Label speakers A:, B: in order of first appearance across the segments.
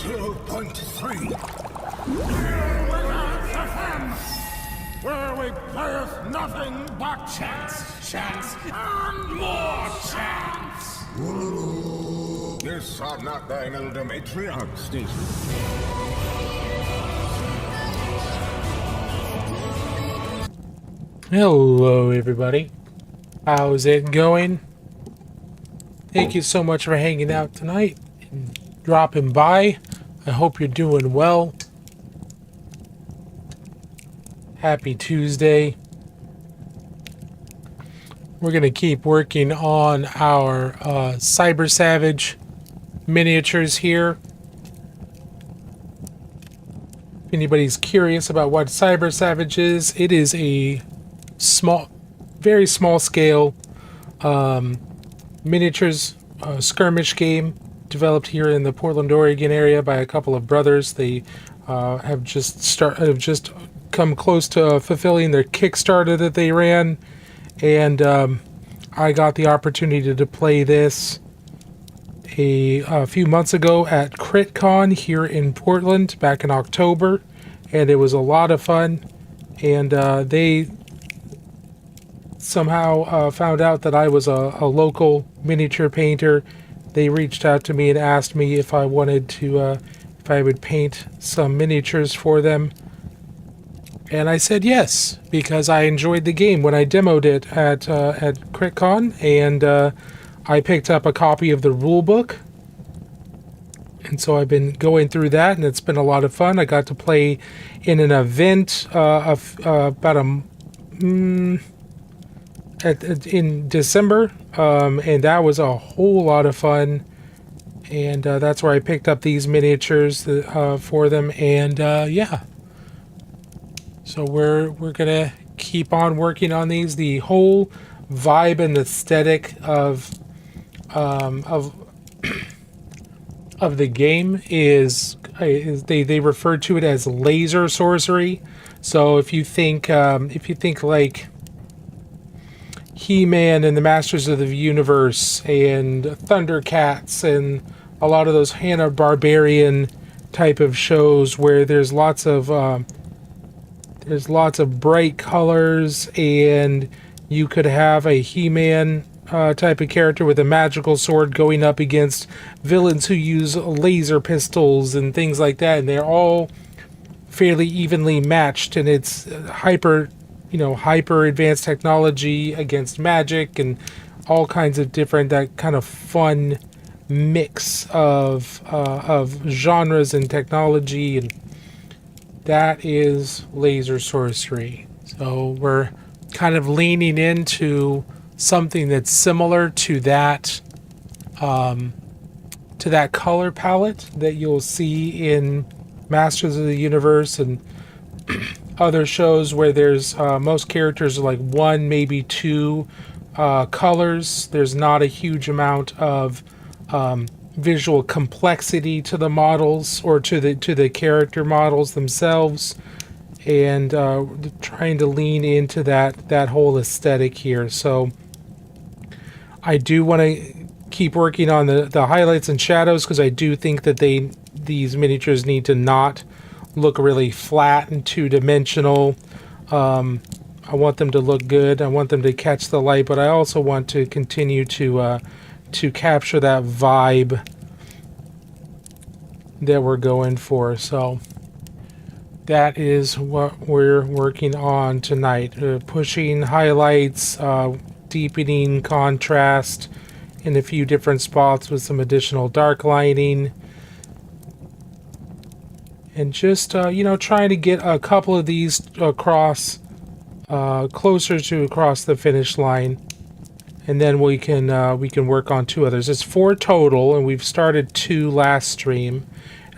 A: 2.3. Here without the fun, where we playeth nothing but chance, and more chance. This are not thine elder matriarch, Stacy.
B: Hello everybody, how's it going? Thank you so much for hanging out tonight and dropping by. I hope you're doing well. Happy Tuesday. We're going to keep working on our Cyber Savage miniatures here. If anybody's curious about what Cyber Savage is, it is a very small scale miniatures skirmish game developed here in the Portland, Oregon area by a couple of brothers. They have just come close to fulfilling their Kickstarter that they ran, and I got the opportunity to play this a few months ago at CritCon here in Portland back in October, and it was a lot of fun. And they somehow found out that I was a local miniature painter. They reached out to me and asked me if I wanted to, if I would paint some miniatures for them. And I said yes, because I enjoyed the game when I demoed it at CritCon, and I picked up a copy of the rule book. And so I've been going through that, and it's been a lot of fun. I got to play in an event in December, and that was a whole lot of fun. And that's where I picked up these miniatures for them. And yeah, so we're gonna keep on working on these. The whole vibe and aesthetic of the game is they refer to it as laser sorcery. So if you think like He-Man and the Masters of the Universe and Thundercats and a lot of those Hanna-Barbarian type of shows where there's lots of bright colors, and you could have a He-Man type of character with a magical sword going up against villains who use laser pistols and things like that, and they're all fairly evenly matched, and it's hyper advanced technology against magic and all kinds of different, that kind of fun mix of genres and technology, and that is laser sorcery. So we're kind of leaning into something that's similar to that color palette that you'll see in Masters of the Universe and other shows where there's most characters are like one, maybe two colors. There's not a huge amount of visual complexity to the models or to the character models themselves, and trying to lean into that whole aesthetic here. So I do want to keep working on the highlights and shadows, because I do think that these miniatures need to not look really flat and two-dimensional. I want them to look good. I want them to catch the light, but I also want to continue to capture that vibe that we're going for. So that is what we're working on tonight. Pushing highlights, deepening contrast in a few different spots with some additional dark lighting, and just trying to get a couple of these across closer to across the finish line, and then we can work on two others. It's 4 total, and we've started 2 last stream,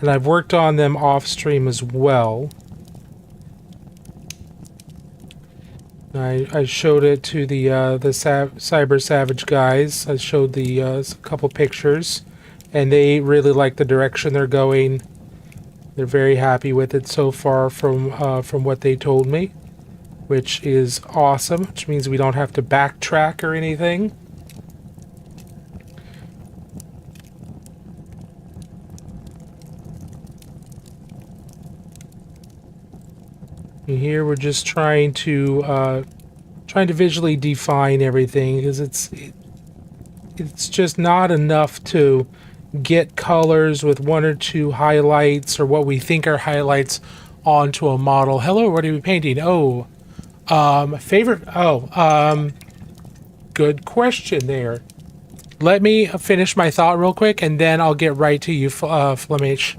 B: and I've worked on them off stream as well. I showed it to the Cyber Savage guys. I showed a couple pictures, and they really like the direction they're going. They're very happy with it so far from what they told me, which is awesome, which means we don't have to backtrack or anything. And here we're just trying to visually define everything, because it's just not enough to get colors with one or two highlights or what we think are highlights onto a model. Hello, what are we painting? Oh, favorite. Oh, good question there. Let me finish my thought real quick, and then I'll get right to you, Flamage.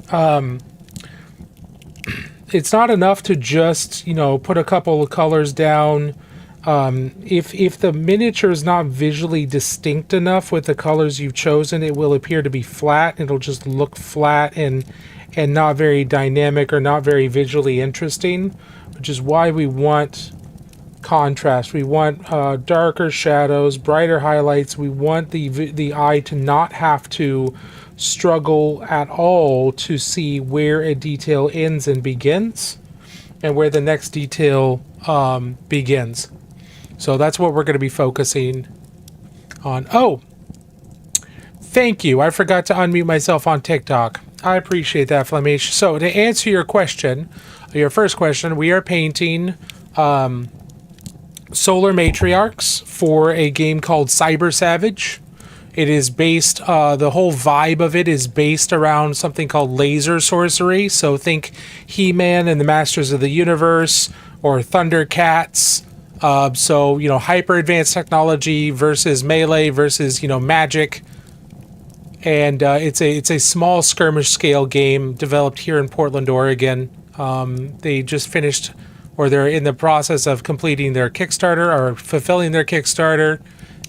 B: It's not enough to just, put a couple of colors down. If the miniature is not visually distinct enough with the colors you've chosen, it will appear to be flat. It'll just look flat and not very dynamic or not very visually interesting, which is why we want contrast. We want darker shadows, brighter highlights. We want the eye to not have to struggle at all to see where a detail ends and begins, and where the next detail begins. So that's what we're going to be focusing on. Oh, thank you. I forgot to unmute myself on TikTok. I appreciate that, Flemish. So to answer your question, your first question, we are painting Solar Matriarchs for a game called Cyber Savage. It is based, the whole vibe of it is based around something called laser sorcery. So think He-Man and the Masters of the Universe, or Thundercats. So, hyper advanced technology versus melee versus, magic. And it's a small skirmish scale game developed here in Portland, Oregon. They just finished, or they're in the process of completing their Kickstarter, or fulfilling their Kickstarter.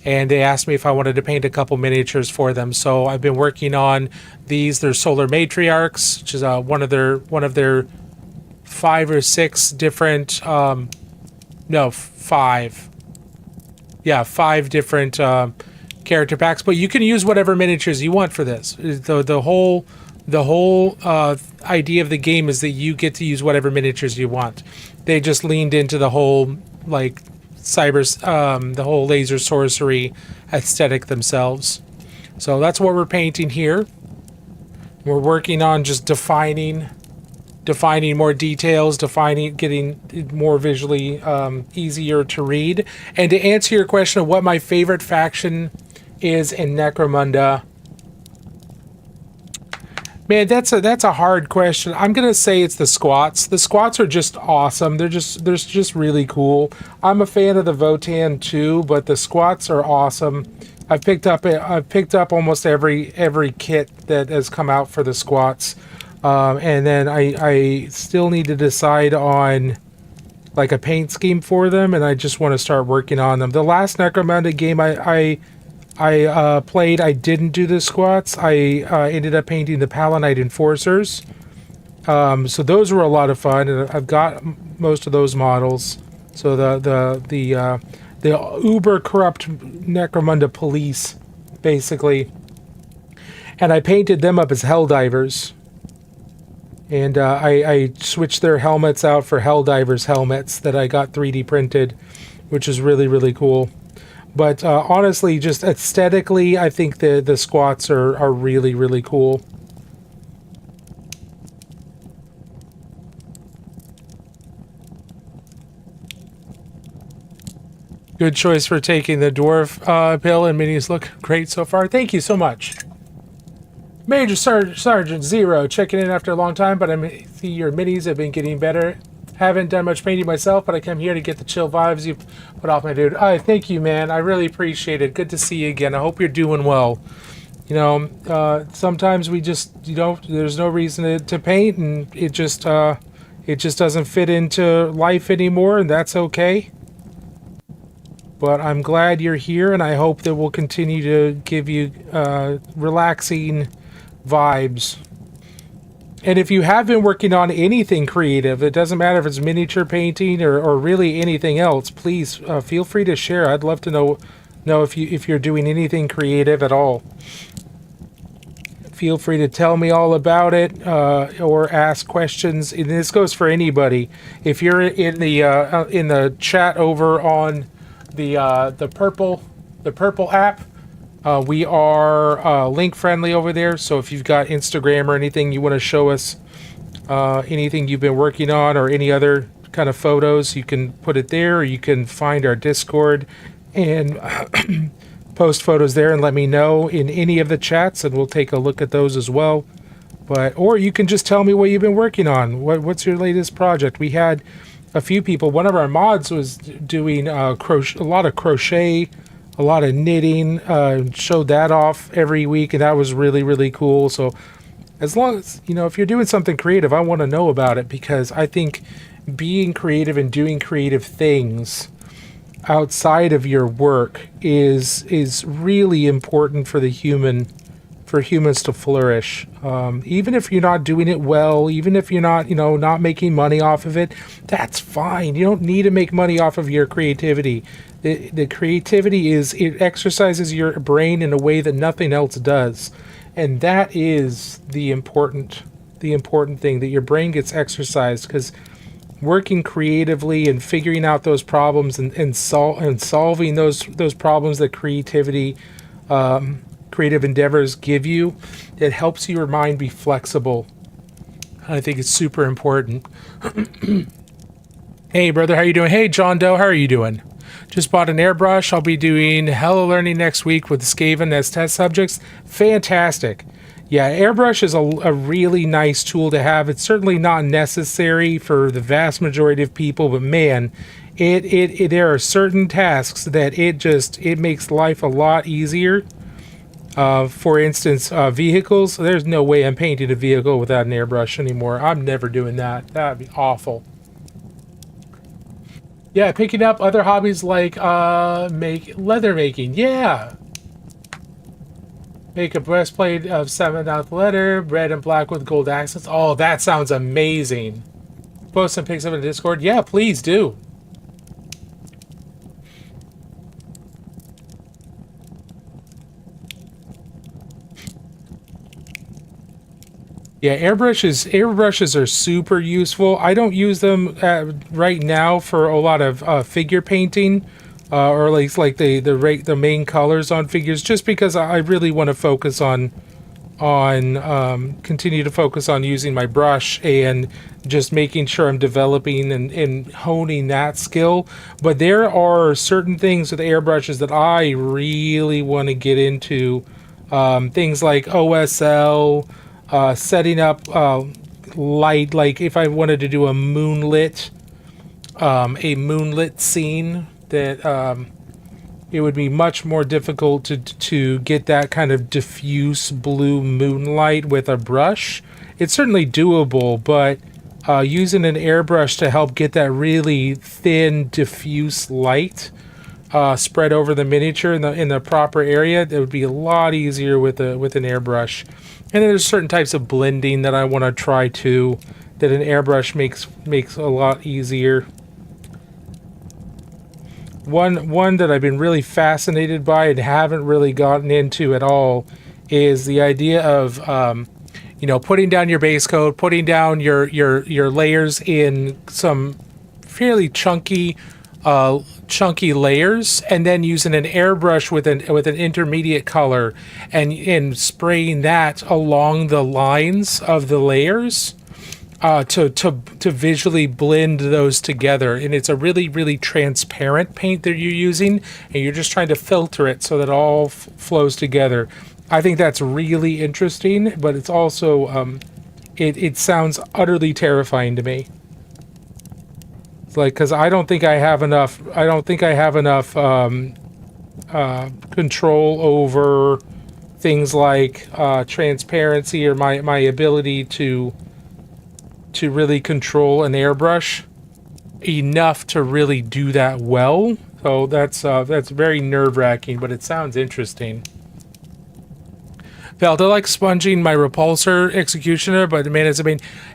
B: And they asked me if I wanted to paint a couple miniatures for them. So I've been working on these. They're Solar Matriarchs, which is one of their 5 or 6 different, no, 5. Yeah, 5 different character packs. But you can use whatever miniatures you want for this. The whole idea of the game is that you get to use whatever miniatures you want. They just leaned into the whole the whole laser sorcery aesthetic themselves. So that's what we're painting here. We're working on just defining more details, getting more visually easier to read. And to answer your question of what my favorite faction is in Necromunda, man, that's a hard question. I'm gonna say it's the Squats. The Squats are just awesome. They're just really cool. I'm a fan of the Votann too, but the Squats are awesome. I've picked up almost every kit that has come out for the Squats, and then I still need to decide on like a paint scheme for them, and I just want to start working on them. The last Necromunda game I played, I didn't do the Squats. I ended up painting the Palanite Enforcers. So those were a lot of fun, and I've got most of those models. So the uber corrupt Necromunda police, basically. And I painted them up as Helldivers. And I switched their helmets out for Helldivers helmets that I got 3D printed, which is really, really cool. But honestly, just aesthetically, I think the Squats are really, really cool. Good choice for taking the dwarf pill, and minis look great so far. Thank you so much. Major Sergeant Zero checking in after a long time, but I see your minis have been getting better. Haven't done much painting myself, but I come here to get the chill vibes you put off, my dude. Thank you, man. I really appreciate it. Good to see you again. I hope you're doing well. Sometimes we just, there's no reason to paint, and it just doesn't fit into life anymore, and that's okay. But I'm glad you're here, and I hope that we'll continue to give you relaxing vibes. And if you have been working on anything creative, it doesn't matter if it's miniature painting or really anything else, please feel free to share. I'd love to know if you're doing anything creative at all. Feel free to tell me all about it, or ask questions. And this goes for anybody. If you're in the chat over on the purple app, we are link friendly over there. So if you've got Instagram or anything you want to show us, anything you've been working on or any other kind of photos, you can put it there, or you can find our Discord and post photos there and let me know in any of the chats, and we'll take a look at those as well. Or you can just tell me what you've been working on. What's your latest project? We had a few people. One of our mods was doing a lot of crochet, a lot of knitting, showed that off every week, and that was really, really cool. So as long as, if you're doing something creative, I want to know about it, because I think being creative and doing creative things outside of your work is really important for humans to flourish. Even if you're not doing it well, even if you're not, not making money off of it, that's fine. You don't need to make money off of your creativity. The creativity it exercises your brain in a way that nothing else does. And that is the important thing, that your brain gets exercised, because working creatively and figuring out those problems and solving those problems that creative endeavors give you, it helps your mind be flexible. I think it's super important. Hey brother, how you doing? Hey John Doe, how are you doing? Just bought an airbrush. I'll be doing Hello Learning next week with Skaven as test subjects. Fantastic. Yeah, airbrush is a really nice tool to have. It's certainly not necessary for the vast majority of people, but man, there are certain tasks that it makes life a lot easier. For instance, vehicles. There's no way I'm painting a vehicle without an airbrush anymore. I'm never doing that. That'd be awful. Yeah, picking up other hobbies like leather making. Yeah. Make a breastplate of 7/9 leather, red and black with gold accents. Oh, that sounds amazing. Post some pics of it in Discord. Yeah, please do. Yeah, airbrushes are super useful. I don't use them right now for a lot of figure painting, or like the main colors on figures, just because I really want to focus on continue to focus on using my brush and just making sure I'm developing and honing that skill. But there are certain things with airbrushes that I really want to get into, things like OSL. Setting up light, like if I wanted to do a moonlit scene, that it would be much more difficult to get that kind of diffuse blue moonlight with a brush. It's certainly doable, but using an airbrush to help get that really thin, diffuse light spread over the miniature in the proper area, that would be a lot easier with an airbrush. And there's certain types of blending that I want to try too, that an airbrush makes a lot easier. One that I've been really fascinated by and haven't really gotten into at all is the idea of putting down your base coat, putting down your layers in some fairly chunky layers, and then using an airbrush with an intermediate color and spraying that along the lines of the layers to visually blend those together. And it's a really, really transparent paint that you're using, and you're just trying to filter it so that it all flows together. I think that's really interesting, but it's also it sounds utterly terrifying to me. Because I don't think I have enough control over things like transparency, or my ability to really control an airbrush enough to really do that well. So that's very nerve-wracking, but it sounds interesting. Felt I like sponging my repulsor executioner, but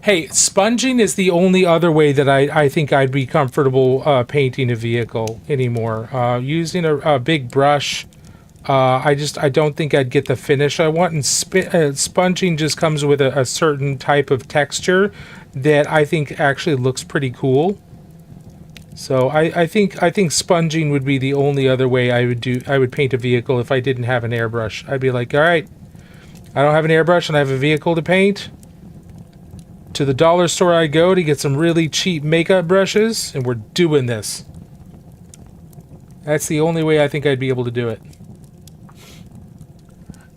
B: hey, sponging is the only other way that I think I'd be comfortable painting a vehicle anymore. Using a big brush, I don't think I'd get the finish I want, and sponging just comes with a certain type of texture that I think actually looks pretty cool. So I think sponging would be the only other way I would paint a vehicle if I didn't have an airbrush. I'd be like, all right, I don't have an airbrush and I have a vehicle to paint. To the dollar store I go to get some really cheap makeup brushes, and we're doing this. That's the only way I think I'd be able to do it.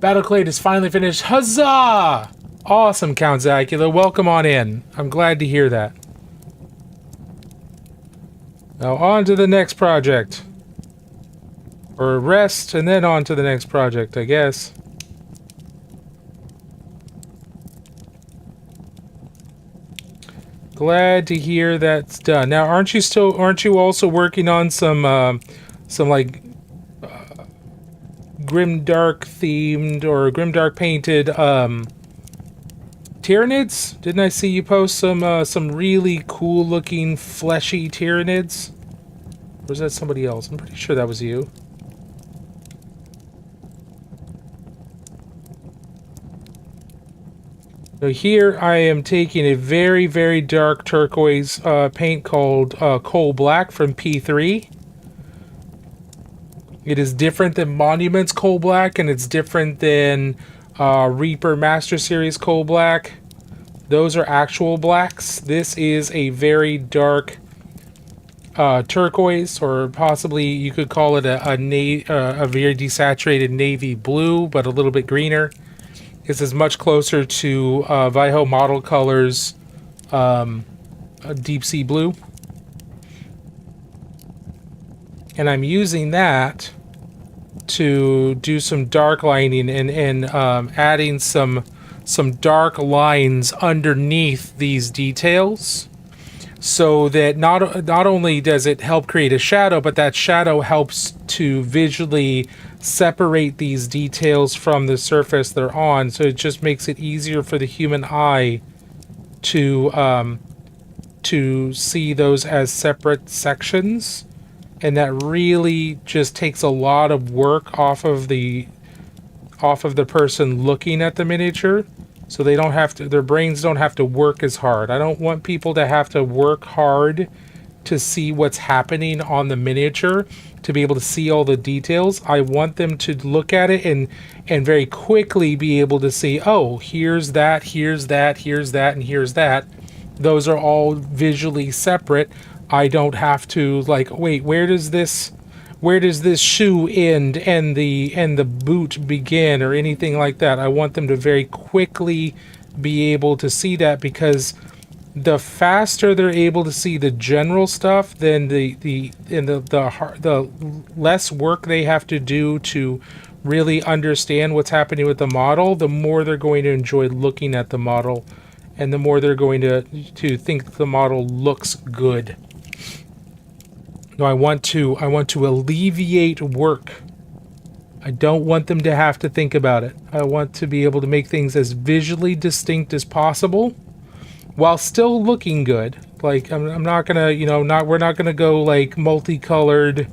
B: Battleclade is finally finished. Huzzah! Awesome, Count Zacula. Welcome on in. I'm glad to hear that. Now on to the next project. Or rest, and then on to the next project, I guess. Glad to hear that's done. Now, aren't you also working on some like grimdark themed or grimdark painted Tyranids? Didn't I see you post some really cool looking fleshy Tyranids? Or is that somebody else? I'm pretty sure that was you. So here I am taking a very, very dark turquoise paint called Coal Black from P3. It is different than Monument's Coal Black, and it's different than Reaper Master Series Coal Black. Those are actual blacks. This is a very dark turquoise, or possibly you could call it a very desaturated navy blue, but a little bit greener. This is much closer to Vaiho Model Colors Deep Sea Blue. And I'm using that to do some dark lining and adding some dark lines underneath these details, so that not only does it help create a shadow, but that shadow helps to visually separate these details from the surface they're on, so it just makes it easier for the human eye to see those as separate sections. And that really just takes a lot of work off of the person looking at the miniature, so they don't have to, their brains don't have to work as hard. I don't want people to have to work hard to see what's happening on the miniature, to be able to see all the details. I want them to look at it and very quickly be able to see, oh, here's that, here's that, here's that, and here's that. Those are all visually separate. I don't have to, like, wait, where does this shoe end and the boot begin, or anything like that. I want them to very quickly be able to see that, because the faster they're able to see the general stuff, then the less work they have to do to really understand what's happening with the model, the more they're going to enjoy looking at the model, and the more they're going to think the model looks good. No, I want to alleviate work. I don't want them to have to think about it. I want to be able to make things as visually distinct as possible, while still looking good. Like, I'm not gonna, we're not gonna go like multicolored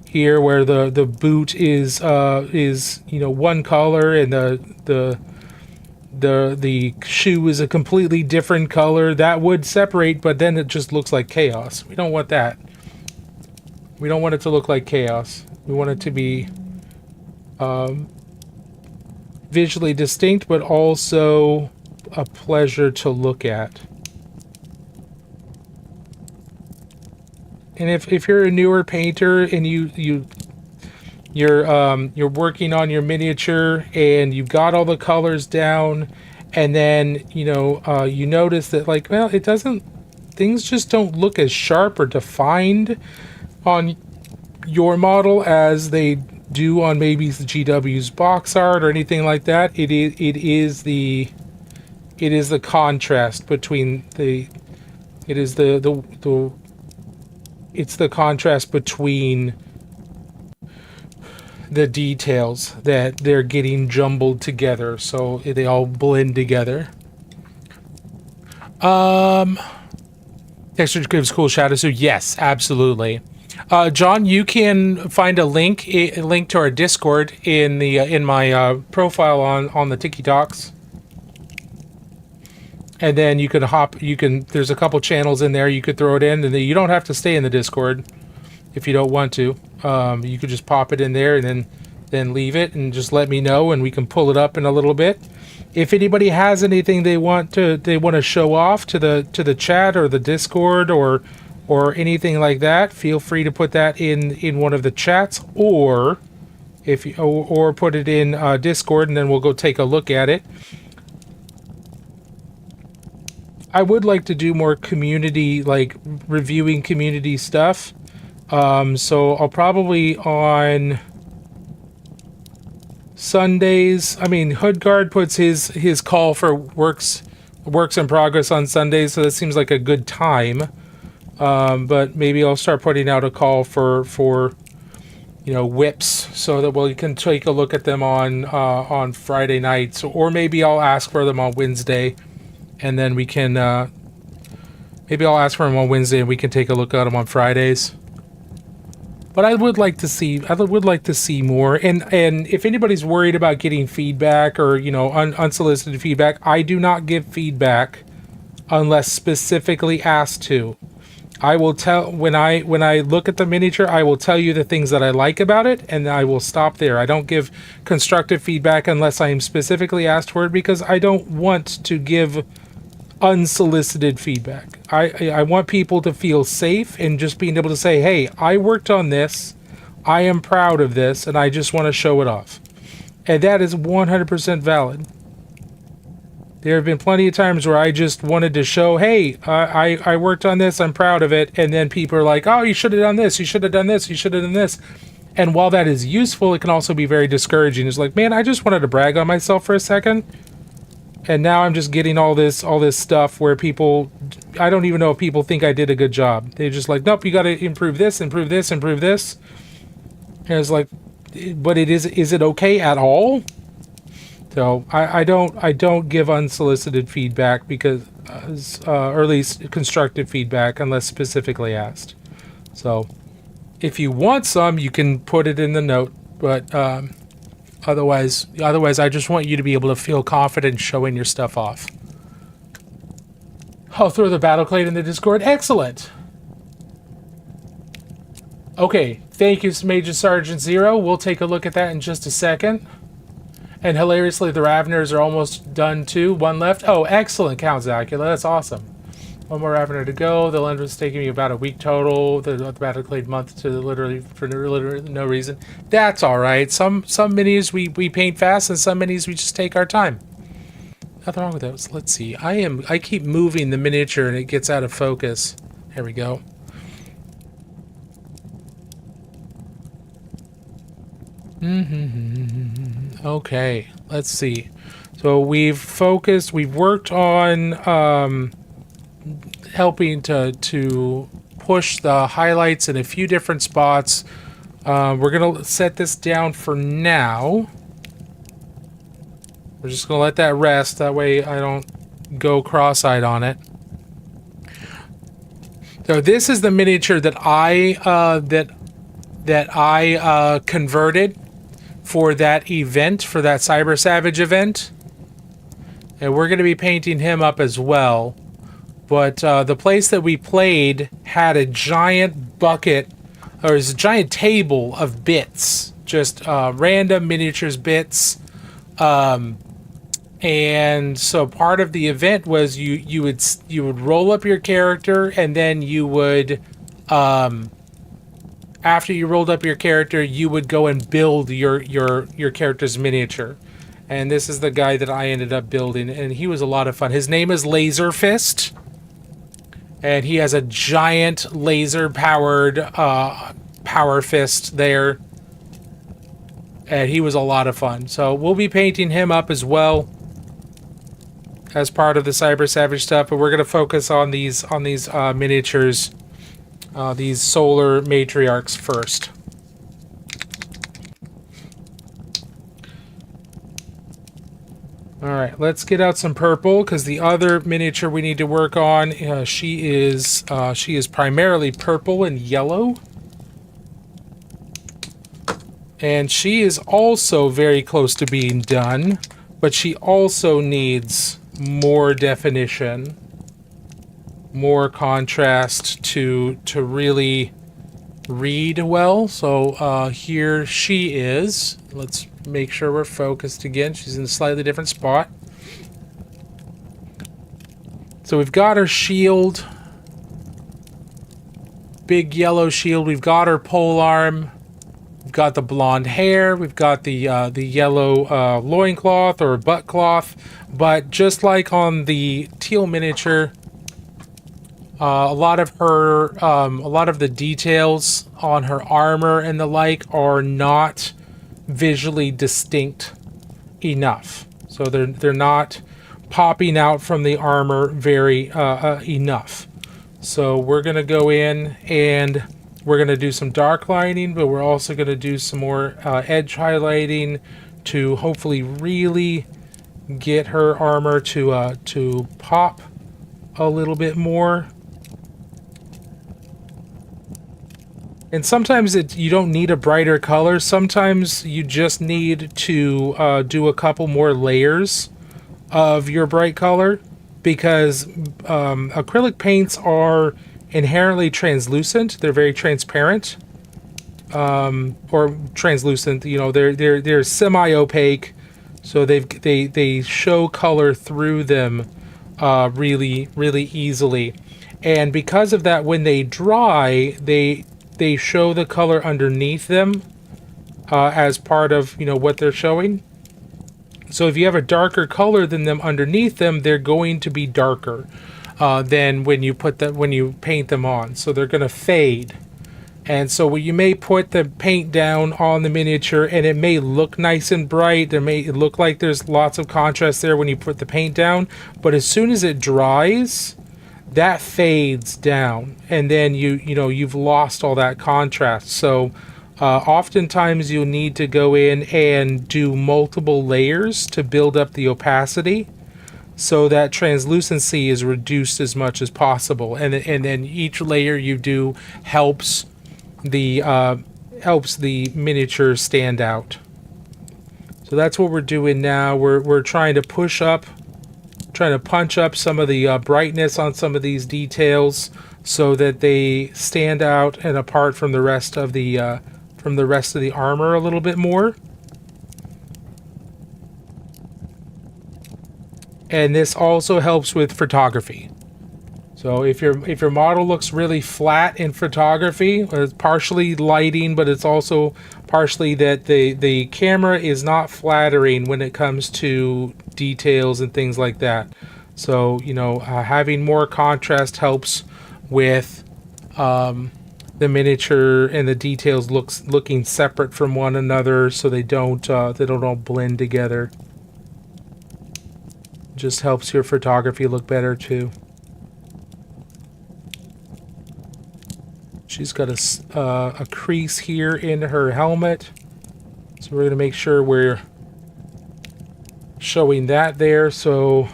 B: here, where the boot is one color and the shoe is a completely different color. That would separate, but then it just looks like chaos. We don't want that. We don't want it to look like chaos. We want it to be visually distinct, but also a pleasure to look at. And if you're a newer painter and you're working on your miniature and you've got all the colors down, and then you notice that, like, well, things just don't look as sharp or defined on your model as they do on maybe the GW's box art or anything like that. It is the contrast between it's the contrast between the details that they're getting jumbled together, so they all blend together. Texture gives cool shadows. So yes, absolutely. John, you can find a link to our Discord in my profile on the Tiki Talks. And then there's a couple channels in there, you could throw it in, and then you don't have to stay in the Discord if you don't want to. You could just pop it in there and then leave it and just let me know, and we can pull it up in a little bit. If anybody has anything they want to show off to the chat or the Discord or anything like that, feel free to put that in one of the chats, or if you, or put it in Discord, and then we'll go take a look at it. I would like to do more community, like reviewing community stuff. So I'll probably on Sundays. I mean, Hoodguard puts his call for works in progress on Sundays, so that seems like a good time. But maybe I'll start putting out a call for whips, so that we can take a look at them on Friday nights, or maybe I'll ask for them on Wednesday, and then we can maybe I'll ask for them on Wednesday and we can take a look at them on Fridays. But I would like to see more. And if anybody's worried about getting feedback or unsolicited feedback, I do not give feedback unless specifically asked to. I will tell when I look at the miniature, I will tell you the things that I like about it, and I will stop there. I don't give constructive feedback unless I am specifically asked for it, because I don't want to give unsolicited feedback. I want people to feel safe in just being able to say, hey, I worked on this, I am proud of this, and I just want to show it off. And that is 100% valid. There have been plenty of times where I just wanted to show, hey, I worked on this, I'm proud of it, and then people are like, oh, you should have done this, you should have done this, you should have done this. And while that is useful, it can also be very discouraging. It's like, man, I just wanted to brag on myself for a second, and now I'm just getting all this stuff where people, I don't even know if people think I did a good job. They're just like, nope, you got to improve this, improve this, improve this. And it's like, but is it okay at all? So I don't give unsolicited feedback, because or at least constructive feedback, unless specifically asked. So if you want some, you can put it in the note, but otherwise I just want you to be able to feel confident showing your stuff off. I'll throw the Battleclade in the Discord. Excellent. Okay, thank you, Major Sergeant Zero. We'll take a look at that in just a second. And hilariously, the Raveners are almost done too. One left. Oh, excellent, Count Zacula. That's awesome. One more Ravener to go. The Lend was taking me about a week total. The Battleclade month to literally no reason. That's all right. Some minis we paint fast, and some minis we just take our time. Nothing wrong with those. Let's see. I keep moving the miniature and it gets out of focus. There we go. Okay, let's see. So we've worked on helping to push the highlights in a few different spots. We're gonna set this down for now. We're just gonna let that rest. That way I don't go cross-eyed on it. So this is the miniature that I converted for that event, for that Cyber Savage event. And we're going to be painting him up as well. But the place that we played had a giant bucket, or a giant table of bits. Just random miniatures bits. And so part of the event was you would roll up your character, and then you would... after you rolled up your character, you would go and build your character's miniature. And this is the guy that I ended up building, and he was a lot of fun. His name is Laser Fist, and he has a giant laser-powered power fist there. And he was a lot of fun. So we'll be painting him up as well as part of the Cyber Savage stuff, but we're going to focus on these miniatures. These solar matriarchs first. Alright, let's get out some purple, because the other miniature we need to work on, she is primarily purple and yellow. And she is also very close to being done, but she also needs more definition, more contrast to really read well. So here she is. Let's make sure we're focused again. She's in a slightly different spot. So we've got our shield. Big yellow shield. We've got our pole arm. We've got the blonde hair. We've got the yellow loincloth or butt cloth. But just like on the teal miniature, a lot of the details on her armor and the like are not visually distinct enough. So they're not popping out from the armor very enough. So we're gonna go in and we're gonna do some dark lighting, but we're also gonna do some more edge highlighting to hopefully really get her armor to pop a little bit more. And sometimes you don't need a brighter color. Sometimes you just need to do a couple more layers of your bright color, because acrylic paints are inherently translucent. They're very transparent, or translucent. You know, they're semi-opaque, so they show color through them really easily. And because of that, when they dry, they show the color underneath them as part of, you know, what they're showing. So if you have a darker color than them underneath them, they're going to be darker than when you paint them on. So they're going to fade. And so you may put the paint down on the miniature and it may look nice and bright. There may look like there's lots of contrast there when you put the paint down, but as soon as it dries, that fades down, and then you've lost all that contrast. So oftentimes you'll need to go in and do multiple layers to build up the opacity, so that translucency is reduced as much as possible. And then each layer you do helps the miniature stand out. So that's what we're doing now. We're trying to punch up some of the brightness on some of these details so that they stand out and apart from the rest of the armor a little bit more. And this also helps with photography. So if your model looks really flat in photography, it's partially lighting, but it's also partially that the camera is not flattering when it comes to details and things like that. So, you know, having more contrast helps with the miniature and the details looking separate from one another, so they don't all blend together. Just helps your photography look better too. She's got a crease here in her helmet, so we're going to make sure we're showing that there, so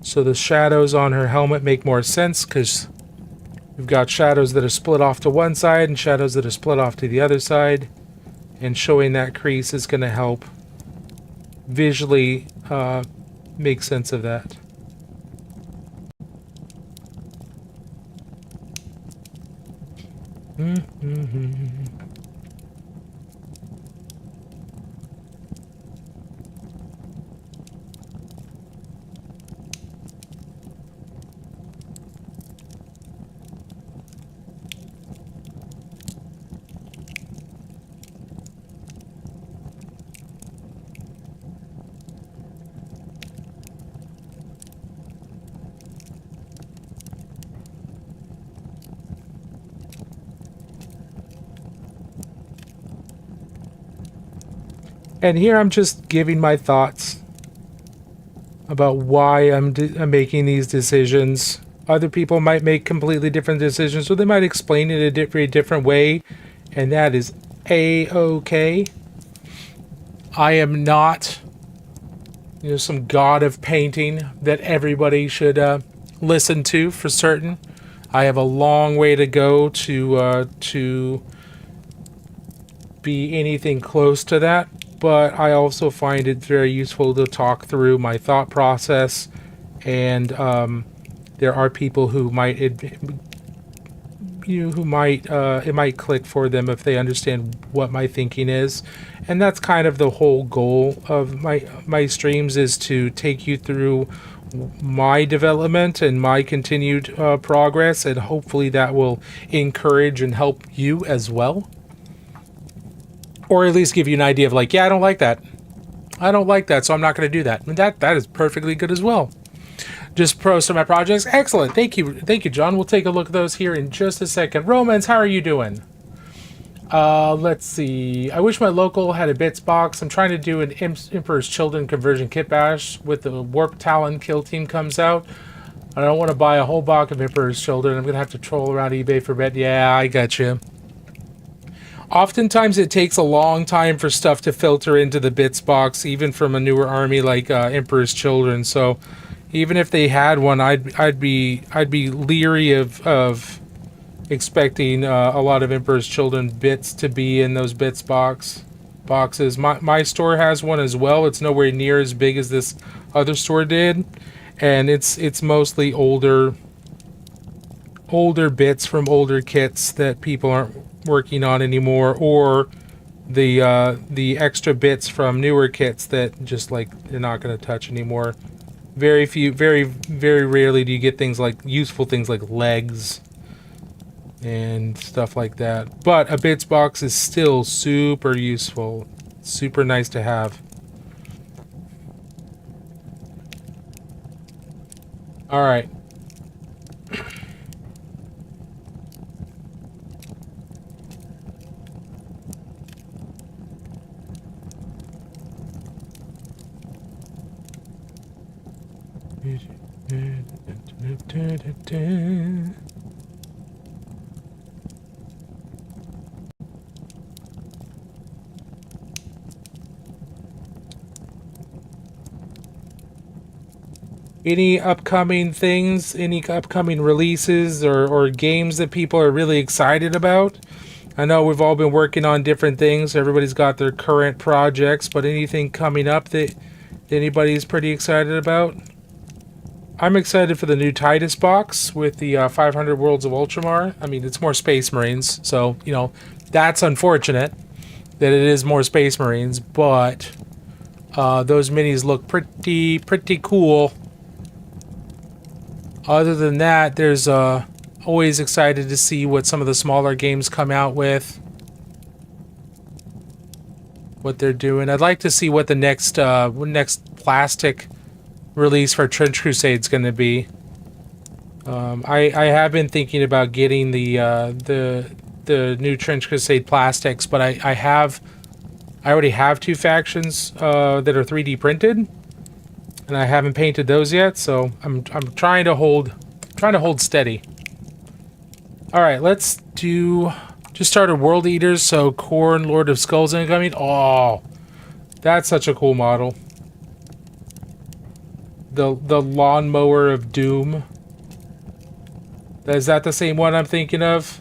B: the shadows on her helmet make more sense, because we've got shadows that are split off to one side and shadows that are split off to the other side, and showing that crease is going to help visually make sense of that. And here I'm just giving my thoughts about why I'm making these decisions. Other people might make completely different decisions, so they might explain it a very different way, and that is A-okay. I am not, some god of painting that everybody should listen to for certain. I have a long way to go to be anything close to that. But I also find it very useful to talk through my thought process, and there are people who might, who might it might click for them if they understand what my thinking is. And that's kind of the whole goal of my streams, is to take you through my development and my continued progress, and hopefully that will encourage and help you as well, or at least give you an idea of like, yeah, I don't like that, so I'm not going to do that. And that is perfectly good as well. Just post on my projects. Excellent. Thank you, John. We'll take a look at those here in just a second. Romans, how are you doing? Let's see. I wish my local had a bits box. I'm trying to do an Emperor's Children conversion kit bash with the Warp Talon kill team comes out. I don't want to buy a whole box of Emperor's Children. I'm going to have to troll around eBay for a bit. Yeah, I got you. Oftentimes it takes a long time for stuff to filter into the bits box, even from a newer army like Emperor's Children. So even if they had one, I'd be leery of expecting a lot of Emperor's Children bits to be in those bits boxes. My store has one as well. It's nowhere near as big as this other store did, and it's mostly older bits from older kits that people aren't working on anymore, or the extra bits from newer kits that just like they're not going to touch anymore. Very rarely do you get things like useful things like legs and stuff like that. But a bits box is still super useful, super nice to have. All right. Any upcoming things, any upcoming releases or games that people are really excited about? I know we've all been working on different things. Everybody's got their current projects, but anything coming up that anybody's pretty excited about? I'm excited for the new Titus box with the 500 Worlds of Ultramar. I mean, it's more Space Marines, so, you know, that's unfortunate that it is more Space Marines, but those minis look pretty cool. Other than that, there's always excited to see what some of the smaller games come out with, what they're doing. I'd like to see what the next plastic release for Trench Crusade is going to be. I have been thinking about getting the new Trench Crusade plastics, but I already have two factions that are 3D printed, and I haven't painted those yet. So I'm trying to hold steady. All right, let's just started World Eaters. So Khorne, Lord of Skulls incoming. Oh, that's such a cool model. The Lawnmower of Doom. Is that the same one I'm thinking of?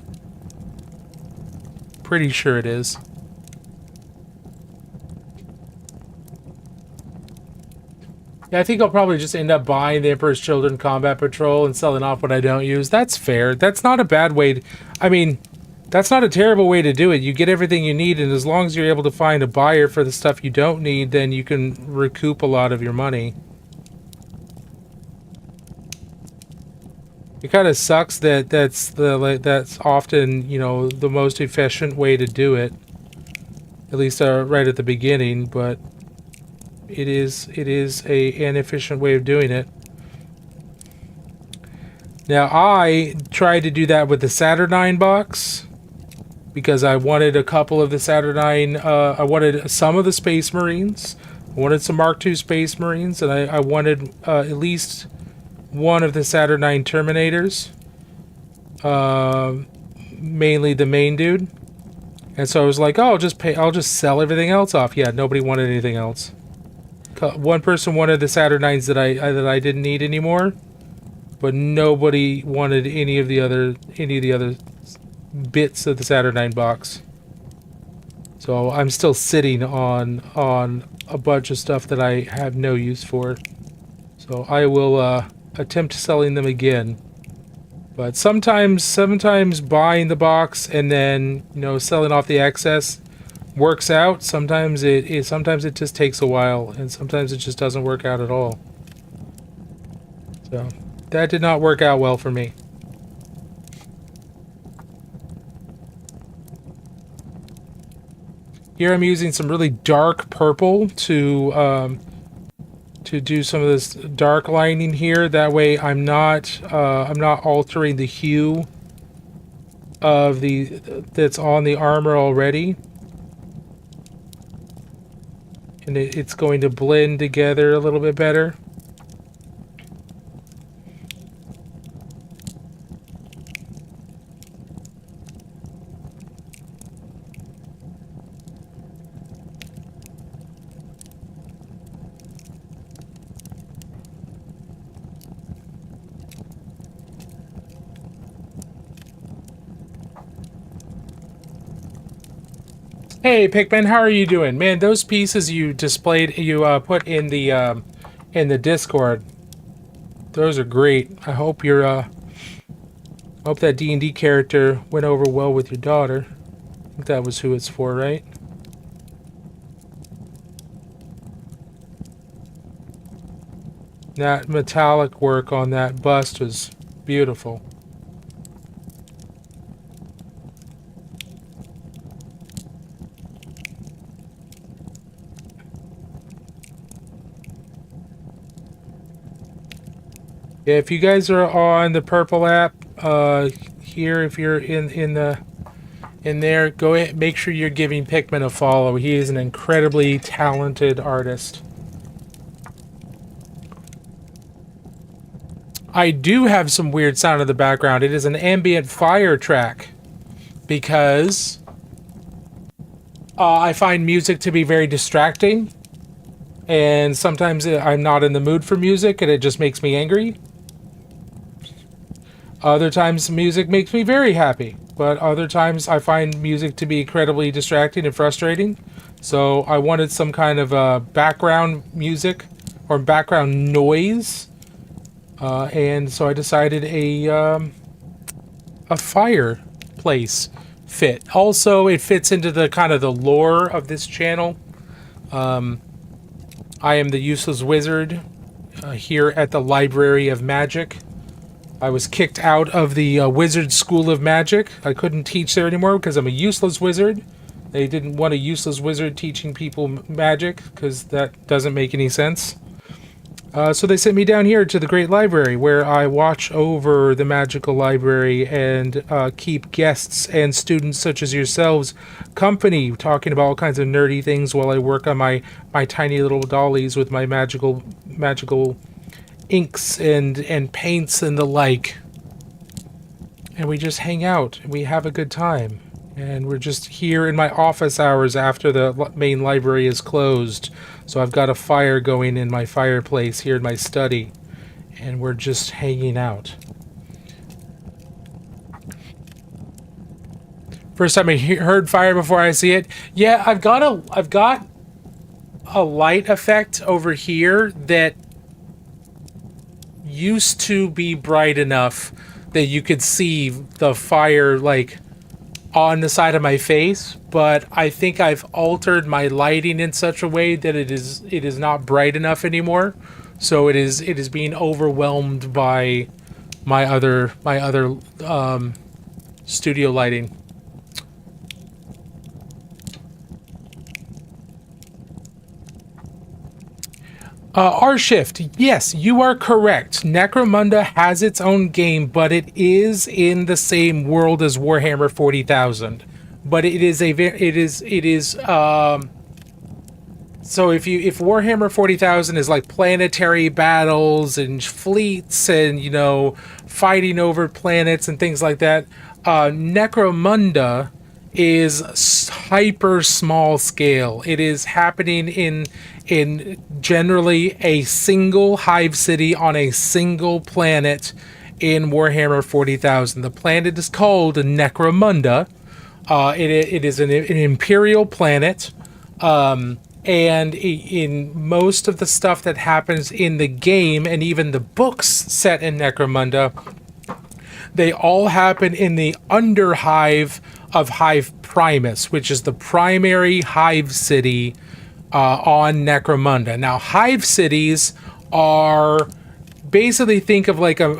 B: Pretty sure it is. Yeah, I think I'll probably just end up buying the Emperor's Children Combat Patrol and selling off what I don't use. That's fair. That's not a bad way. I mean, that's not a terrible way to do it. You get everything you need, and as long as you're able to find a buyer for the stuff you don't need, then you can recoup a lot of your money. It kind of sucks that that's often, you know, the most efficient way to do it. At least right at the beginning, but it is an efficient way of doing it. Now, I tried to do that with the Saturnine box because I wanted a couple of the Saturnine. I wanted some of the Space Marines. I wanted some Mark II Space Marines, and I wanted at least one of the Saturnine Terminators. Mainly the main dude. And so I was like, oh, I'll just sell everything else off. Yeah, nobody wanted anything else. One person wanted the Saturnines that I didn't need anymore, but nobody wanted any of the other bits of the Saturnine box. So I'm still sitting on a bunch of stuff that I have no use for. So I will attempt selling them again But sometimes buying the box and then selling off the excess works out. Sometimes it just takes a while, and sometimes it just doesn't work out at all. So that did not work out well for me. Here I'm using some really dark purple to do some of this dark lining here. That way I'm not altering the hue of that's on the armor already, and it's going to blend together a little bit better. Hey, Pikmin, how are you doing? Man, those pieces you displayed, you put in the Discord, those are great. I hope hope that D&D character went over well with your daughter. I think that was who it's for, right? That metallic work on that bust was beautiful. Yeah, if you guys are on the Purple app, here, if you're in there, go ahead, make sure you're giving Pikmin a follow. He is an incredibly talented artist. I do have some weird sound in the background. It is an ambient fire track because I find music to be very distracting, and sometimes I'm not in the mood for music and it just makes me angry. Other times music makes me very happy, but other times I find music to be incredibly distracting and frustrating. So I wanted some kind of background music or background noise, and so I decided a fireplace fit. Also, it fits into the kind of the lore of this channel. I am the Useless Wizard here at the Library of Magic. I was kicked out of the Wizard School of Magic. I couldn't teach there anymore because I'm a useless wizard. They didn't want a useless wizard teaching people magic because that doesn't make any sense. So they sent me down here to the Great Library, where I watch over the magical library and keep guests and students such as yourselves company, talking about all kinds of nerdy things while I work on my tiny little dollies with my magical inks and paints and the like. And we just hang out and we have a good time. And we're just here in my office hours after the main library is closed. So I've got a fire going in my fireplace here in my study. And we're just hanging out. First time I heard fire before I see it. Yeah, I've got a light effect over here that used to be bright enough that you could see the fire like on the side of my face, but I think I've altered my lighting in such a way that it is not bright enough anymore. So it is being overwhelmed by my other studio lighting. R-Shift, yes, you are correct. Necromunda has its own game, but it is in the same world as Warhammer 40,000. But it is so if Warhammer 40,000 is like planetary battles and fleets and fighting over planets and things like that, Necromunda is hyper small scale. It is happening in generally a single hive city on a single planet in Warhammer 40,000. The planet is called Necromunda. It is an imperial planet, and in most of the stuff that happens in the game and even the books set in Necromunda, They all happen in the underhive of Hive Primus, which is the primary hive city on Necromunda. Now, hive cities are basically think of like in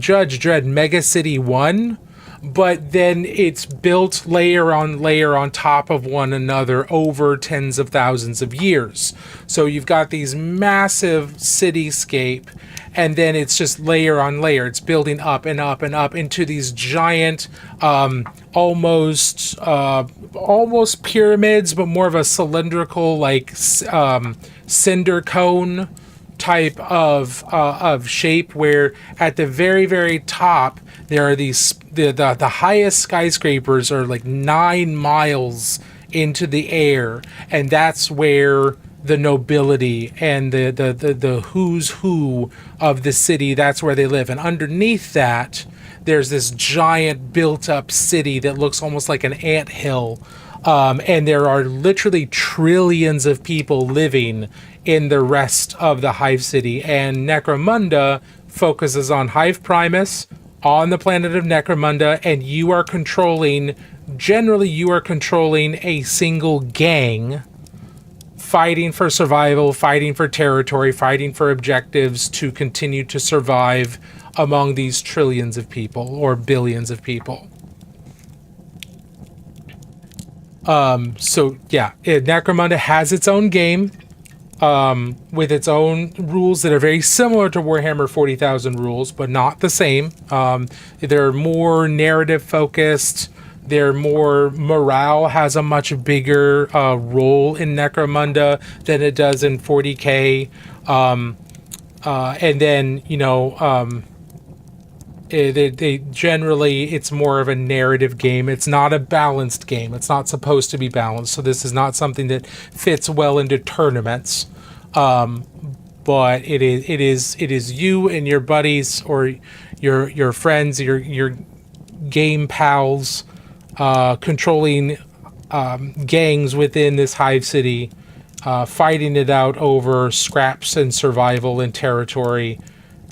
B: Judge Dredd Mega City 1, but then it's built layer on top of one another over tens of thousands of years. So you've got these massive cityscape, and then it's just layer on layer. It's building up and up and up into these giant, almost pyramids, but more of a cylindrical, like cinder cone type of shape, where at the very, very top there are these the highest skyscrapers are like 9 miles into the air, and that's where the nobility and the who's who of the city, that's where they live. And underneath that there's this giant built up city that looks almost like an anthill, and there are literally trillions of people living in the rest of the hive city. And Necromunda focuses on Hive Primus on the planet of Necromunda, and you are controlling a single gang, fighting for survival, fighting for territory, fighting for objectives to continue to survive among these trillions of people or billions of people. So yeah, Necromunda has its own game, with its own rules that are very similar to Warhammer 40,000 rules, but not the same. They're more narrative focused. They're more morale has a much bigger role in Necromunda than it does in 40k. And then, they generally, it's more of a narrative game. It's not a balanced game. It's not supposed to be balanced. So this is not something that fits well into tournaments. But it is you and your buddies or your friends, your game pals, controlling gangs within this hive city, fighting it out over scraps and survival and territory,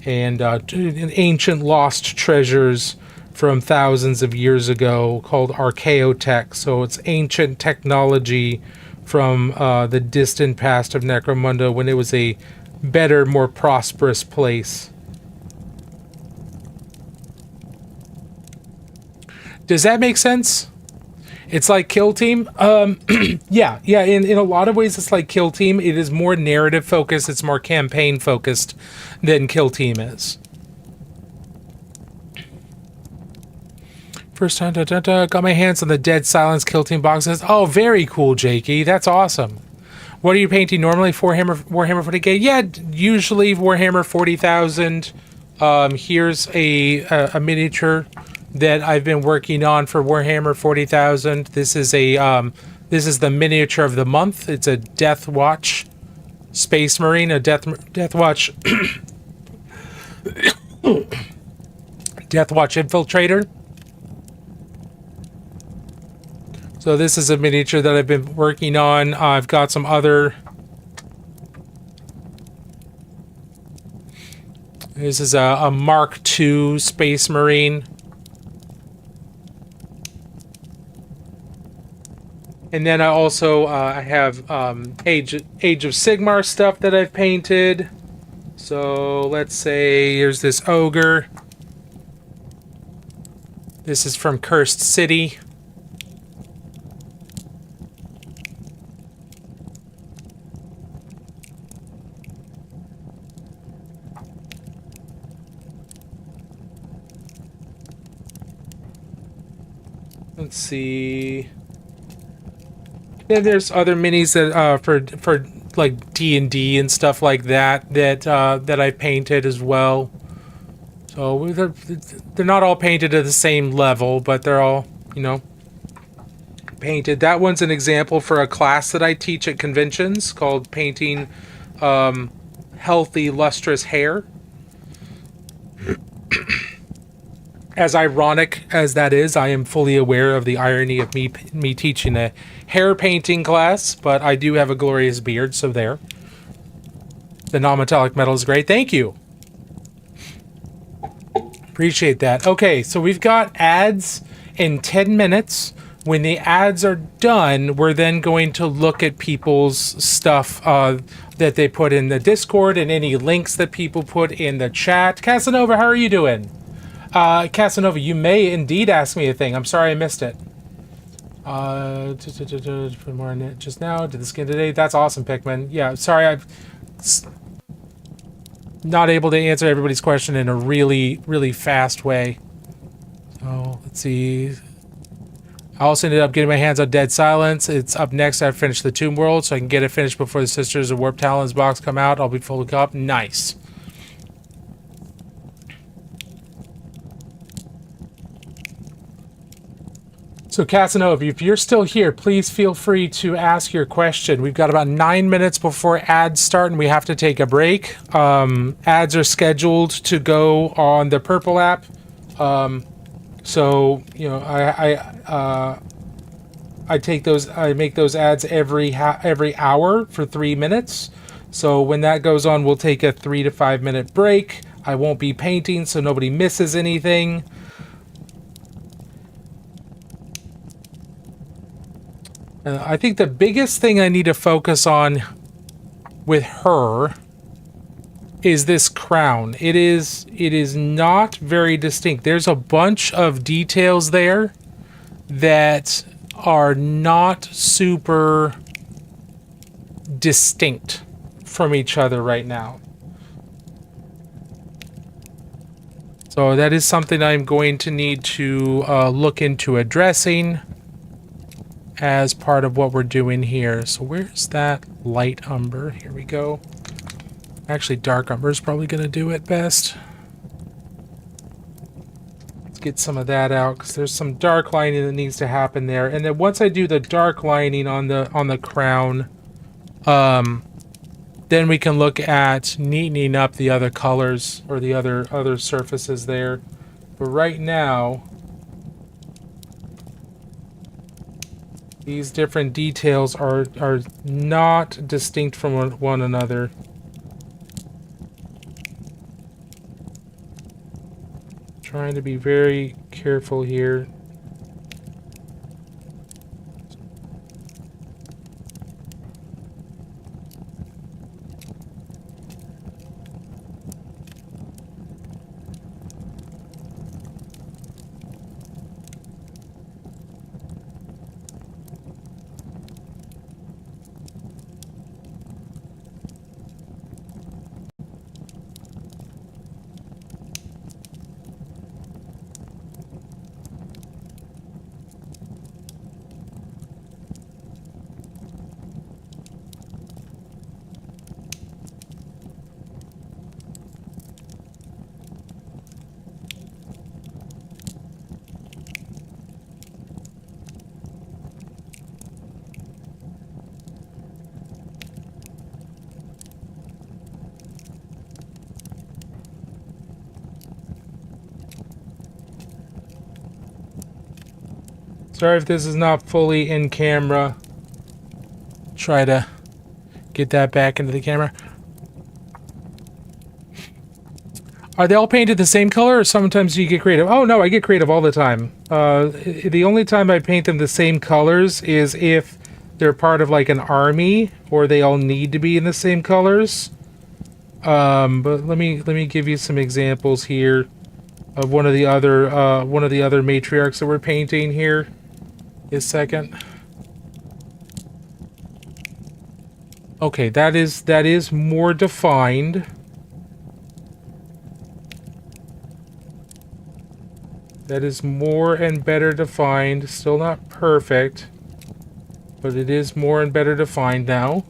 B: and ancient lost treasures from thousands of years ago called Archaeotech. So it's ancient technology from the distant past of Necromunda, when it was a better, more prosperous place. Does that make sense? It's like Kill Team. Yeah. In a lot of ways, it's like Kill Team. It is more narrative focused. It's more campaign focused than Kill Team is. First time, got my hands on the Dead Silence Kill Team boxes. Oh, very cool, Jakey. That's awesome. What are you painting normally? Warhammer 40k? Yeah, usually Warhammer 40,000. Here's a miniature that I've been working on for Warhammer 40,000. This is the miniature of the month. It's a Death Watch Space Marine, a Death Watch Death Watch Infiltrator. So this is a miniature that I've been working on. I've got some other. This is a Mark II Space Marine. And then I also I have Age of Sigmar stuff that I've painted. So let's say here's this ogre. This is from Cursed City. Let's see. Then there's other minis that for like D&D and stuff like that that I painted as well. So they're not all painted at the same level, but they're all, painted. That one's an example for a class that I teach at conventions called Painting Healthy Lustrous Hair. As ironic as that is, I am fully aware of the irony of me teaching a hair painting class, but I do have a glorious beard, so there. The non-metallic metal is great. Thank you. Appreciate that. Okay, so we've got ads in 10 minutes. When the ads are done, we're then going to look at people's stuff that they put in the Discord and any links that people put in the chat. Casanova, how are you doing? Casanova, you may indeed ask me a thing. I'm sorry I missed it. More in it just now. Did the skin today? That's awesome, Pikmin. Yeah, sorry, I'm not able to answer everybody's question in a really, really fast way. So let's see. I also ended up getting my hands on Dead Silence. It's up next after I finish the Tomb World, so I can get it finished before the Sisters of Warp Talons box come out. I'll be fully caught up. Nice. So Casanova, if you're still here, please feel free to ask your question. We've got about 9 minutes before ads start, and we have to take a break. Ads are scheduled to go on the Purple app. So you know, I take those, I make those ads every hour for 3 minutes. So when that goes on, we'll take a 3 to 5 minute break. I won't be painting, so nobody misses anything. I think the biggest thing I need to focus on with her is this crown. It is not very distinct. There's a bunch of details there that are not super distinct from each other right now. So that is something I'm going to need to look into addressing as part of what we're doing here. So where's that light umber? Here we go. Actually, dark umber is probably going to do it best. Let's get some of that out because there's some dark lining that needs to happen there. And then once I do the dark lining on the crown, then we can look at neatening up the other colors or the other surfaces there. But right now, these different details are not distinct from one another. Trying to be very careful here. Sorry if this is not fully in camera. Try to get that back into the camera. Are they all painted the same color, or sometimes you get creative? Oh no, I get creative all the time. The only time I paint them the same colors is if they're part of like an army, or they all need to be in the same colors. But let me give you some examples here of one of the other matriarchs that we're painting here. A second. Okay, that is more defined. That is more and better defined. Still not perfect, but it is more and better defined now.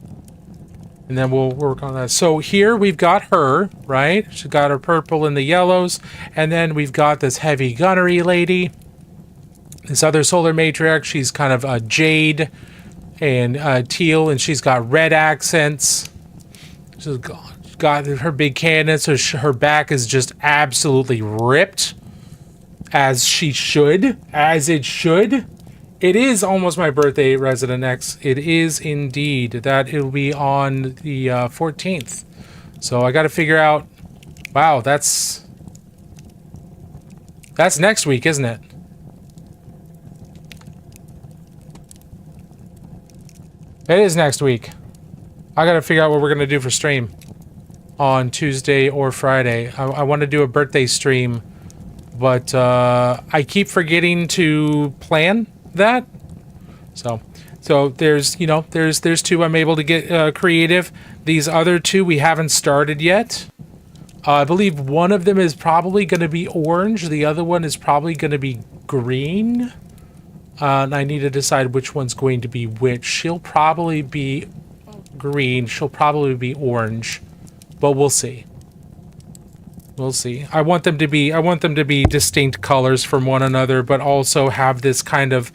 B: And then we'll work on that. So here we've got her, right? She's got her purple and the yellows. And then we've got this heavy gunnery lady. This other solar matriarch, she's kind of a jade and teal, and she's got red accents. She's got her big cannon, so her back is just absolutely ripped, as she should, as it should. It is almost my birthday, Resident X. It is indeed. That it'll be on the 14th. So I got to figure out. Wow, that's That's next week, isn't it? It is next week. I gotta figure out what we're gonna do for stream on Tuesday or Friday. I want to do a birthday stream, but I keep forgetting to plan that. So there's, you know, there's two I'm able to get creative. These other two we haven't started yet. I believe one of them is probably going to be orange. The other one is probably going to be green. And I need to decide which one's going to be which. She'll probably be green. She'll probably be orange. But we'll see. We'll see. I want them to be distinct colors from one another, but also have this kind of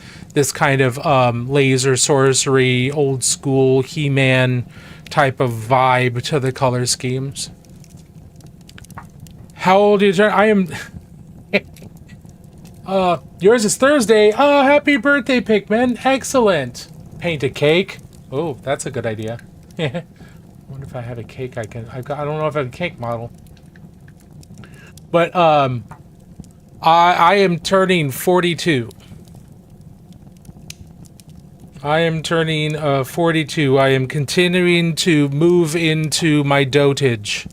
B: laser sorcery, old school He-Man type of vibe to the color schemes. How old is your? I am. Yours is Thursday. Oh, happy birthday, Pikmin! Excellent. Paint a cake. Oh, that's a good idea. I wonder if I have a cake I can. I don't know if I have a cake model. But I am turning 42. I am turning 42. I am continuing to move into my dotage.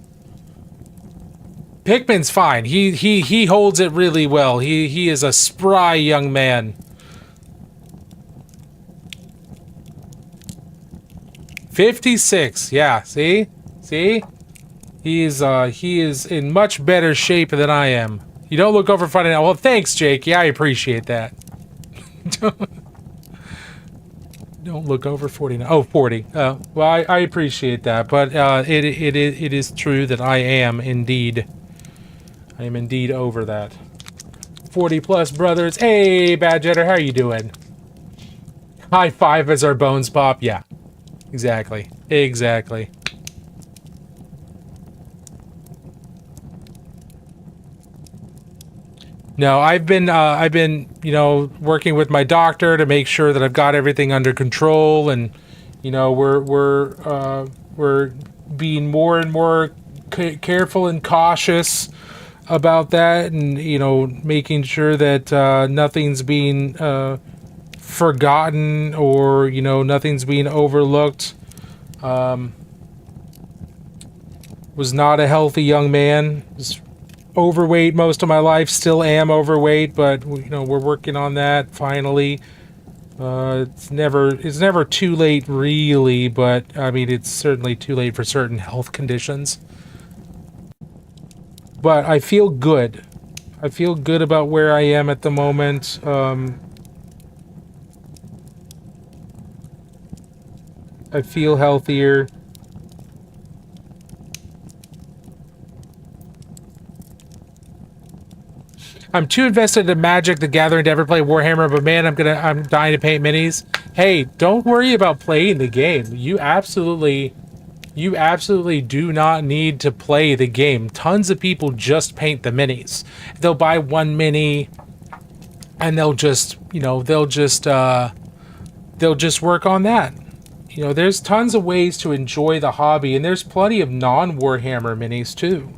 B: Pikmin's fine. He holds it really well. He is a spry young man. 56. Yeah, see? He is in much better shape than I am. You don't look over funny now. Well, thanks, Jake. Yeah, I appreciate that. Don't look over 49. Oh, 40. Well, I appreciate that, but it is true that I am indeed over that. 40 plus brothers. Hey, Badgetter, how are you doing? High five as our bones pop. Yeah, exactly. No, I've been, you know, working with my doctor to make sure that I've got everything under control, and, you know, we're being more and more careful and cautious about that, and, you know, making sure that nothing's being forgotten, or, you know, nothing's being overlooked. Was not a healthy young man. Was overweight most of my life, still am overweight, but, you know, we're working on that finally. It's never too late, really, but I mean, it's certainly too late for certain health conditions. But I feel good. I feel good about where I am at the moment. I feel healthier. I'm too invested in Magic the Gathering to ever play Warhammer, but man, I'm dying to paint minis. Hey, don't worry about playing the game. You absolutely do not need to play the game. Tons of people just paint the minis. They'll buy one mini and they'll just work on that. You know, there's tons of ways to enjoy the hobby, and there's plenty of non-Warhammer minis too.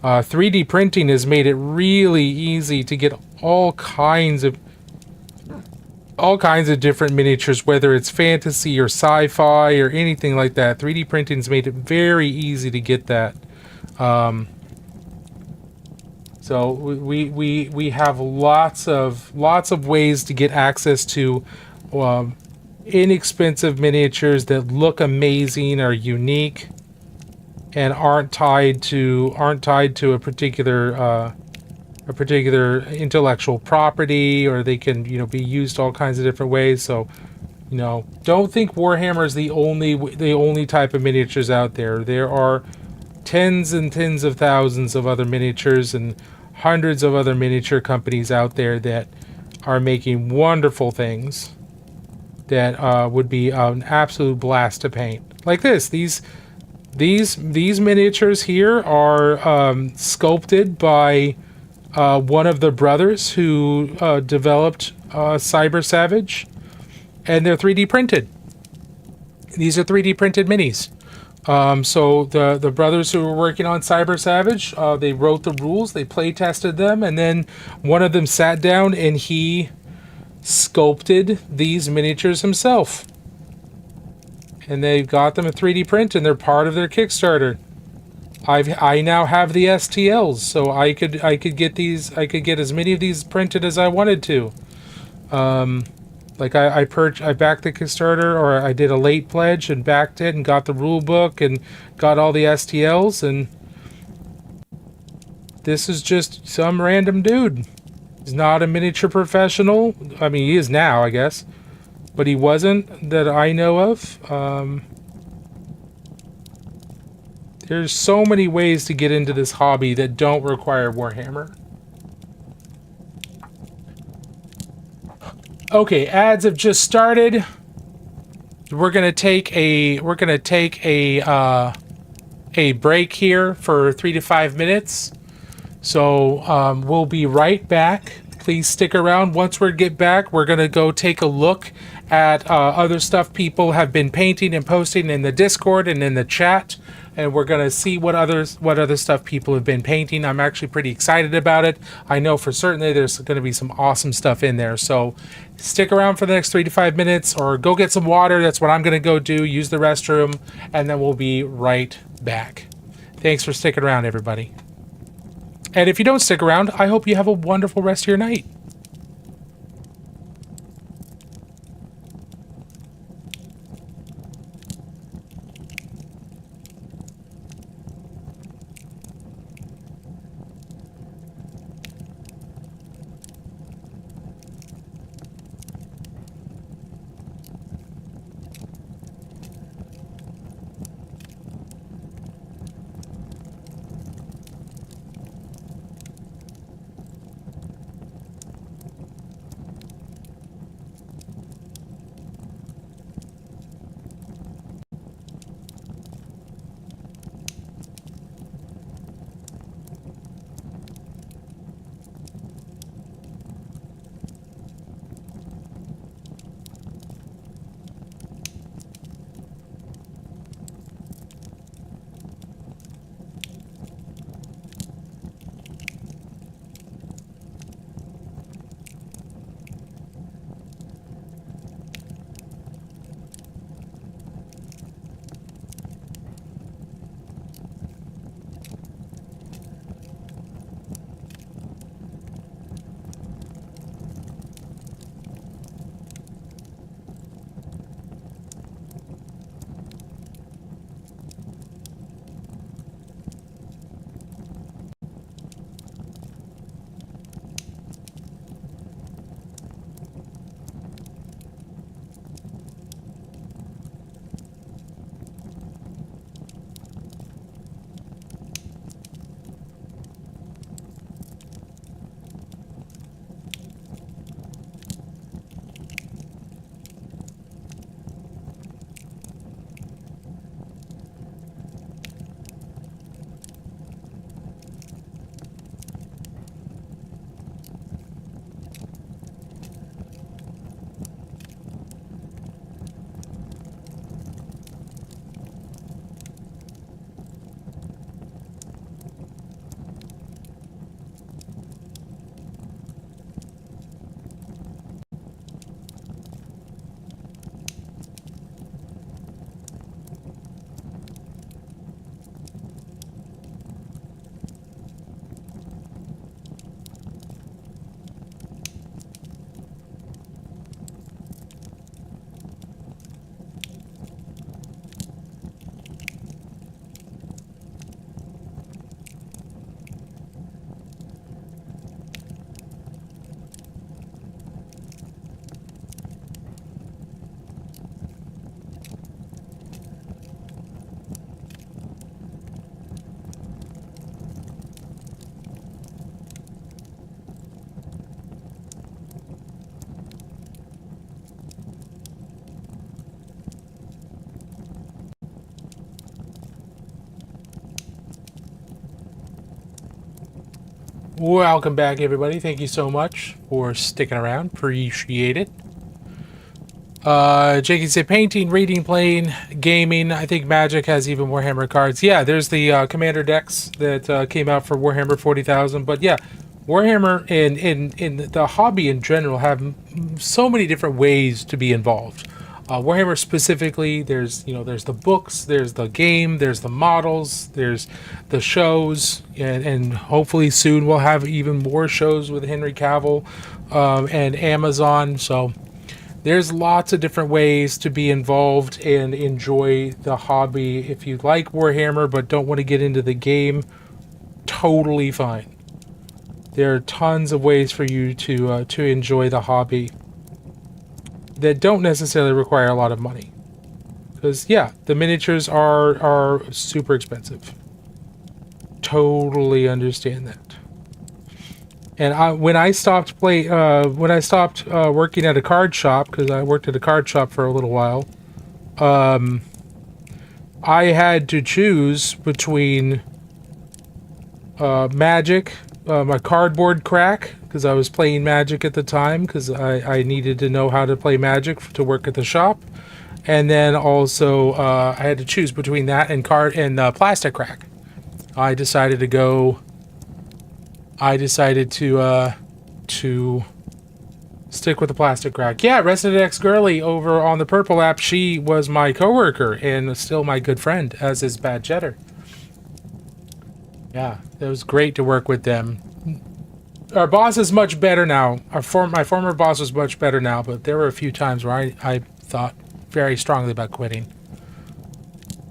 B: 3D printing has made it really easy to get all kinds of different miniatures, whether it's fantasy or sci-fi or anything like that. 3D printing's made it very easy to get that. So we have lots of ways to get access to inexpensive miniatures that look amazing, are unique, and aren't tied to a particular intellectual property, or they can, you know, be used all kinds of different ways. So, you know, don't think Warhammer is the only type of miniatures out there. There are tens and tens of thousands of other miniatures and hundreds of other miniature companies out there that are making wonderful things that would be an absolute blast to paint. Like this. These miniatures here are sculpted by one of the brothers who developed Cyber Savage, and they're 3D printed. These are 3D printed minis So the brothers who were working on Cyber Savage, they wrote the rules, they play tested them, and then one of them sat down and he sculpted these miniatures himself. And they've got them in 3D print, and they're part of their Kickstarter. I now have the STLs, so I could get these. I could get as many of these printed as I wanted to. Like I backed the Kickstarter, or I did a late pledge and backed it and got the rule book and got all the STLs, and this is just some random dude. He's not a miniature professional. I mean, he is now, I guess, but he wasn't that I know of. There's so many ways to get into this hobby that don't require Warhammer. Okay, ads have just started. We're gonna take a break here for 3 to 5 minutes. So we'll be right back. Please stick around. Once we get back, we're gonna go take a look at other stuff people have been painting and posting in the Discord and in the chat, and we're gonna see what other stuff people have been painting. I'm actually pretty excited about it. I know for certain that there's gonna be some awesome stuff in there. So stick around for the next 3 to 5 minutes, or go get some water. That's what I'm gonna go do. Use the restroom, and then we'll be right back. Thanks for sticking around, everybody. And if you don't stick around, I hope you have a wonderful rest of your night. Welcome back, everybody. Thank you so much for sticking around. Appreciate it. Jakey said painting, reading, playing, gaming. I think Magic has even Warhammer cards. Yeah, there's the Commander decks that came out for Warhammer 40,000. But yeah, Warhammer and the hobby in general have so many different ways to be involved. Warhammer specifically, there's the books, there's the game, there's the models, there's the shows, and hopefully soon we'll have even more shows with Henry Cavill and Amazon. So there's lots of different ways to be involved and enjoy the hobby. If you like Warhammer but don't want to get into the game, totally fine. There are tons of ways for you to enjoy the hobby that don't necessarily require a lot of money. Because yeah, the miniatures are super expensive. Totally understand that. And when I stopped working at a card shop, because I worked at a card shop for a little while, I had to choose between Magic, my cardboard crack, because I was playing Magic at the time, because I needed to know how to play Magic to work at the shop, and then also I had to choose between that and plastic crack. I decided to stick with the plastic crack. Yeah, Resident X Girly over on the Purple app, she was my coworker and still my good friend, as is Bad Cheddar. Yeah, it was great to work with them. Our boss is much better now. My former boss was much better now, but there were a few times where I thought very strongly about quitting.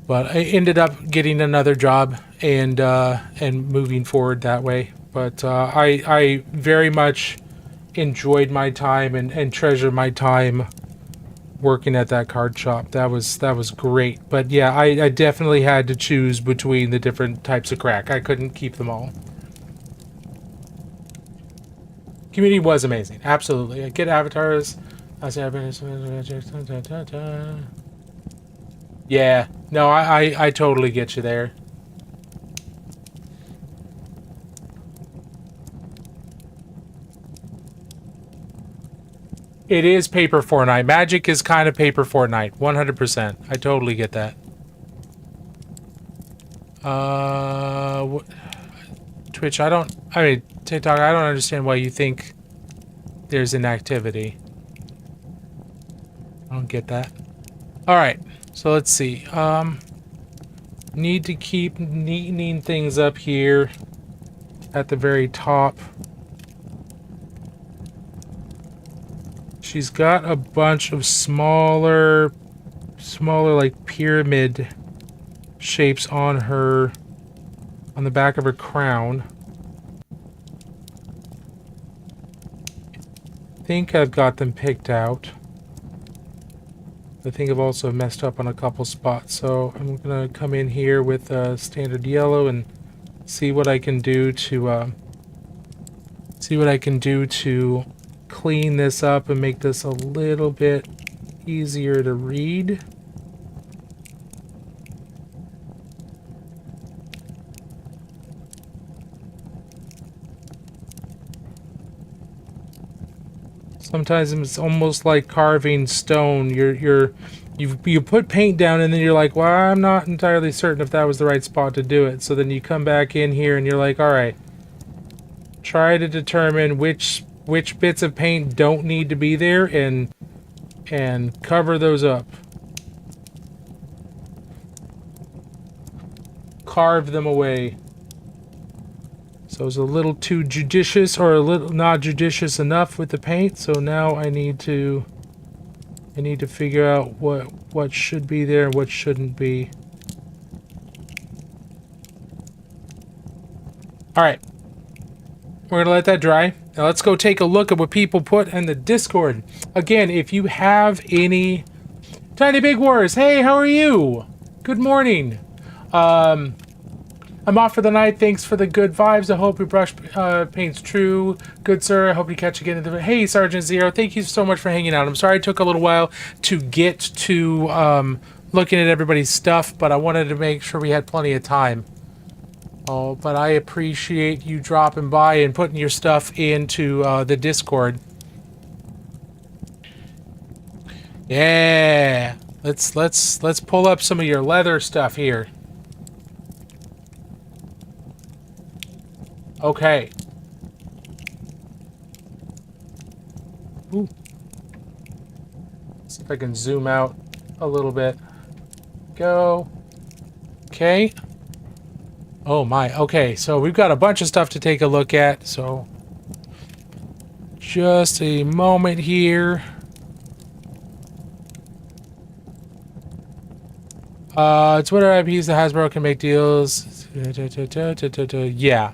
B: But I ended up getting another job and moving forward that way. But I very much enjoyed my time and treasure my time working at that card shop. That was great. But yeah, I definitely had to choose between the different types of crack. I couldn't keep them all. Community was amazing. Absolutely. Get avatars. Yeah. No, I totally get you there. It is paper Fortnite. Magic is kind of paper Fortnite. 100%. I totally get that. Twitch, TikTok, I don't understand why you think there's inactivity. I don't get that. Alright, so let's see. Need to keep neatening things up here at the very top. She's got a bunch of smaller like pyramid shapes on the back of her crown. I think I've got them picked out. I think I've also messed up on a couple spots, so I'm gonna come in here with standard yellow and see what I can do to clean this up and make this a little bit easier to read. Sometimes it's almost like carving stone. You put paint down and then you're like, well, I'm not entirely certain if that was the right spot to do it. So then you come back in here and you're like, all right, try to determine which bits of paint don't need to be there and cover those up. Carve them away. So it's a little too judicious or a little not judicious enough with the paint. So now I need to figure out what should be there and what shouldn't be. All right. We're gonna let that dry. Now let's go take a look at what people put in the Discord. Again, if you have any Tiny Big Wars, hey, how are you? Good morning. I'm off for the night. Thanks for the good vibes. I hope your brush paint's true. Good sir. I hope you catch again. Hey, Sergeant Zero. Thank you so much for hanging out. I'm sorry it took a little while to get to looking at everybody's stuff, but I wanted to make sure we had plenty of time. Oh, but I appreciate you dropping by and putting your stuff into the Discord. Yeah. Let's pull up some of your leather stuff here. Okay. Ooh. See if I can zoom out a little bit. Go. Okay. Oh my. Okay, so we've got a bunch of stuff to take a look at, so just a moment here. It's Twitter IPs that Hasbro can make deals. Yeah.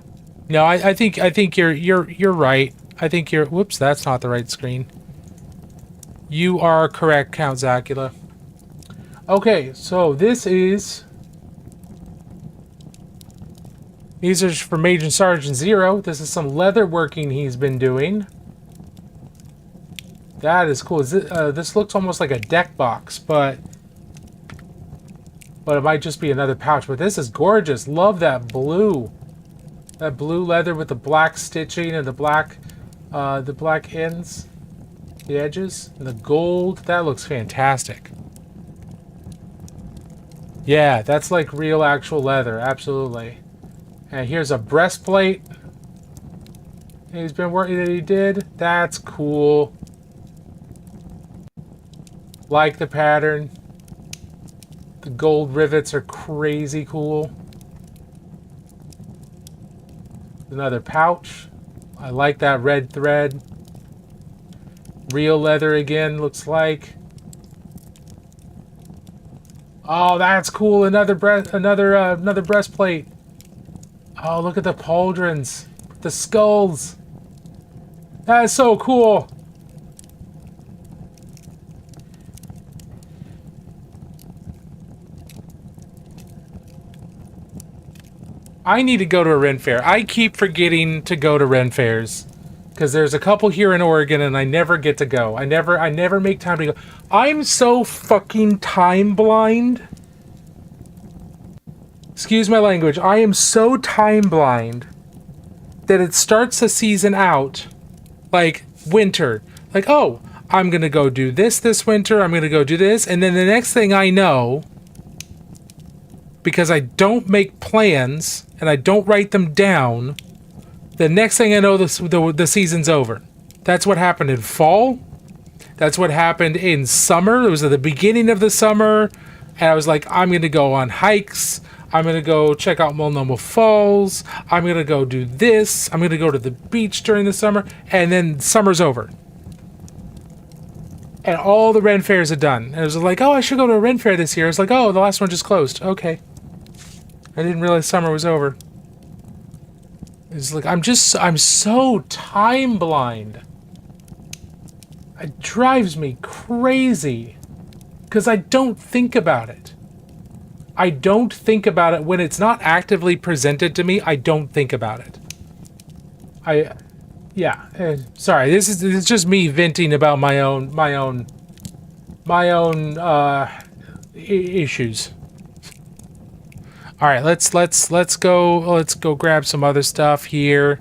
B: No, I think you're right. I think you're. Whoops, that's not the right screen. You are correct, Count Zacula. Okay, so this is. These are from Agent Sergeant Zero. This is some leather working he's been doing. That is cool. This looks almost like a deck box, but it might just be another pouch. But this is gorgeous. Love that blue. That blue leather with the black stitching and the black ends, the edges, and the gold. That looks fantastic. Yeah, that's like real actual leather. Absolutely. And here's a breastplate he's been working that he did. That's cool. Like the pattern. The gold rivets are crazy cool. Another pouch. I like that red thread. Real leather again, looks like. Oh, that's cool. Another breastplate. Oh, look at the pauldrons. The skulls. That is so cool. I need to go to a Ren Fair. I keep forgetting to go to Ren Fairs. Because there's a couple here in Oregon and I never get to go. I never make time to go. I'm so fucking time blind. Excuse my language. I am so time blind that it starts the season out like winter. Like, oh, I'm going to go do this winter. I'm going to go do this. And then the next thing I know, because I don't make plans and I don't write them down, the next thing I know, the season's over. That's what happened in fall. That's what happened in summer. It was at the beginning of the summer. And I was like, I'm going to go on hikes. I'm going to go check out Multnomah Falls. I'm going to go do this. I'm going to go to the beach during the summer. And then summer's over. And all the Ren Fairs are done. And it was like, oh, I should go to a Ren Fair this year. It's like, oh, the last one just closed. Okay. I didn't realize summer was over. It's like, I'm so time blind. It drives me crazy. Because I don't think about it. I don't think about it when it's not actively presented to me. I don't think about it. Sorry, this is just me venting about my own issues. All right, let's go grab some other stuff here.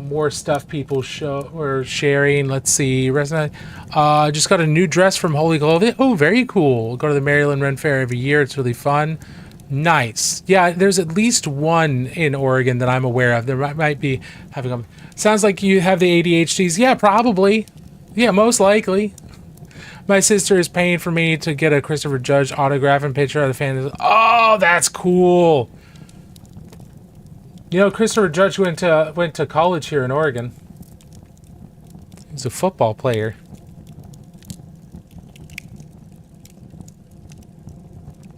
B: More stuff people were sharing. Let's see. Just got a new dress from Holy Clothing. Oh, very cool. Go to the Maryland Ren Fair every year. It's really fun. Nice. Yeah, there's at least one in Oregon that I'm aware of. There might be having them. Sounds like you have the ADHDs. Yeah, probably. Yeah, most likely. My sister is paying for me to get a Christopher Judge autograph and picture of the fan. Oh, that's cool. You know, Christopher Judge went to college here in Oregon. He's a football player.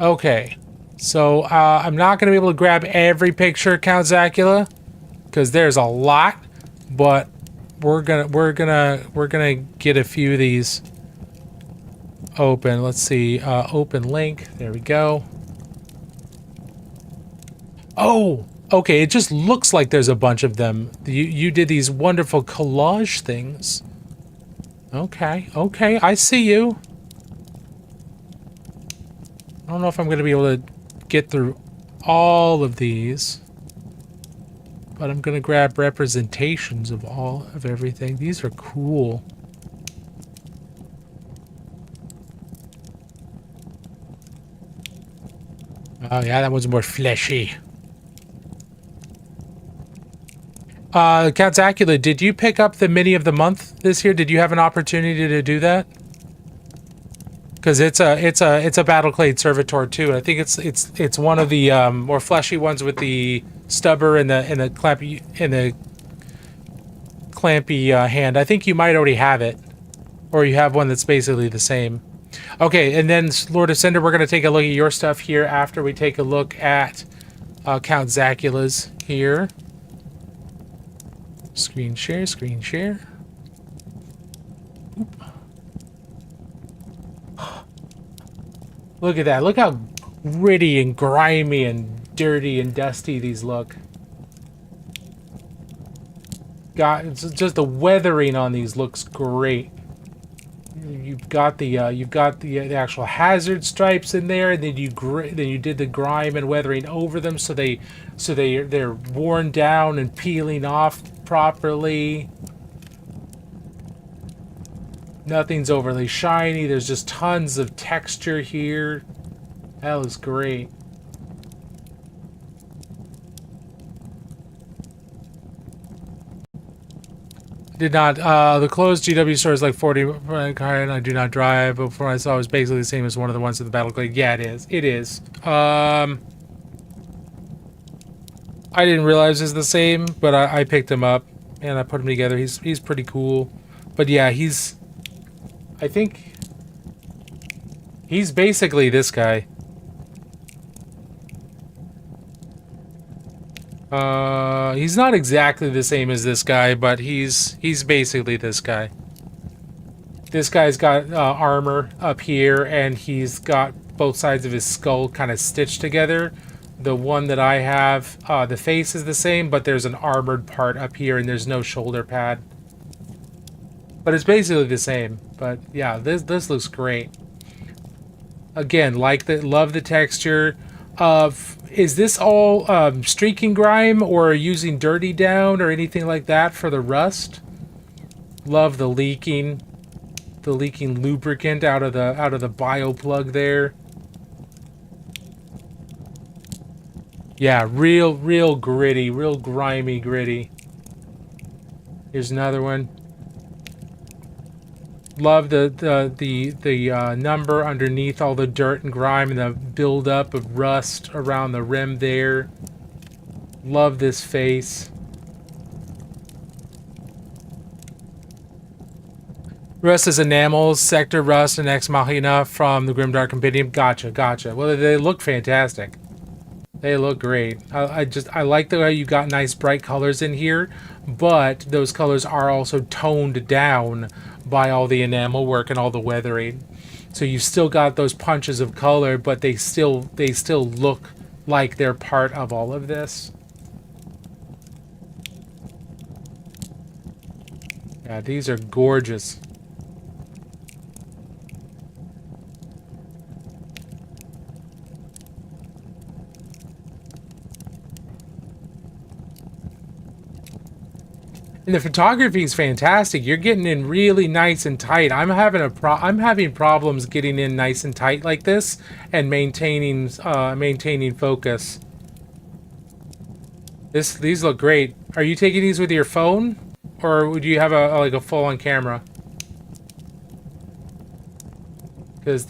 B: Okay, so I'm not gonna be able to grab every picture, Count Zacula, because there's a lot. But we're gonna get a few of these open. Let's see, open link. There we go. Oh. Okay, it just looks like there's a bunch of them. You did these wonderful collage things. Okay, I see you. I don't know if I'm going to be able to get through all of these. but I'm gonna grab representations of all of everything. These are cool. Oh yeah, that one's more fleshy. Count Zacula, did you pick up the mini of the month this year? Did you have an opportunity to do that? Because it's a Battleclade Servitor too. I think it's one of the more fleshy ones with the stubber and the clampy hand. I think you might already have it, or you have one that's basically the same. Okay, and then Lord Ascender, we're gonna take a look at your stuff here after we take a look at Count Zacula's here. Screen share, screen share. Oop. Look at that. Look how gritty and grimy and dirty and dusty these look. God, it's just the weathering on these looks great. You've got the actual hazard stripes in there, and then you did the grime and weathering over them, so they're worn down and peeling off properly. Nothing's overly shiny. There's just tons of texture here. That looks great. Did not, the closed GW store is like 40 car, and I do not drive. Before I saw it was basically the same as one of the ones at the Battleclade. Yeah, it is. It is. I didn't realize it's the same, but I picked him up and I put him together. He's pretty cool. But yeah, I think he's basically this guy. He's not exactly the same as this guy, but he's basically this guy. This guy's got armor up here, and he's got both sides of his skull kind of stitched together. The one that I have, the face is the same, but there's an armored part up here, and there's no shoulder pad. But it's basically the same. But yeah, this looks great. Again, love the texture. Is this all streaking grime or using dirty down or anything like that for the rust? Love the leaking lubricant out of the bio plug there. Yeah, real gritty, real grimy gritty. Here's another one. Love the number underneath all the dirt and grime and the buildup of rust around the rim there. Love this face. Rust is enamels, Sector Rust, and Ex Machina from the Grimdark Compendium. Gotcha. Well, they look fantastic. They look great. I like the way you got nice bright colors in here, but those colors are also toned down by all the enamel work and all the weathering. So you've still got those punches of color, but they still look like they're part of all of this. Yeah, these are gorgeous. And the photography is fantastic. You're getting in really nice and tight. I'm having problems getting in nice and tight like this and maintaining focus. These look great. Are you taking these with your phone, or would you have a full-on camera? Because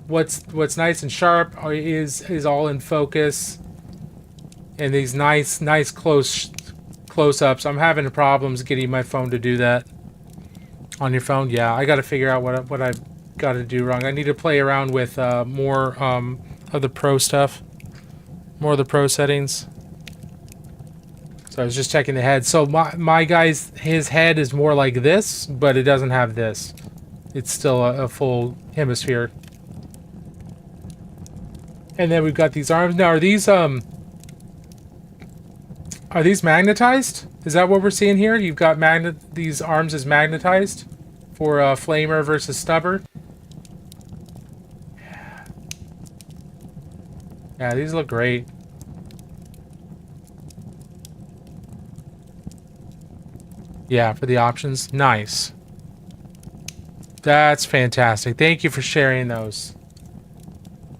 B: what's nice and sharp is all in focus, and these nice close-ups. I'm having problems getting my phone to do that. On your phone, yeah. I got to figure out what I've got to do wrong. I need to play around with more of the pro stuff, more of the pro settings. So I was just checking the head. So my guy's his head is more like this, but it doesn't have this. It's still a full hemisphere. And then we've got these arms. Now, are these magnetized? Is that what we're seeing here? You've got these arms is magnetized for Flamer versus Stubber. Yeah, these look great. Yeah, for the options. Nice. That's fantastic. Thank you for sharing those.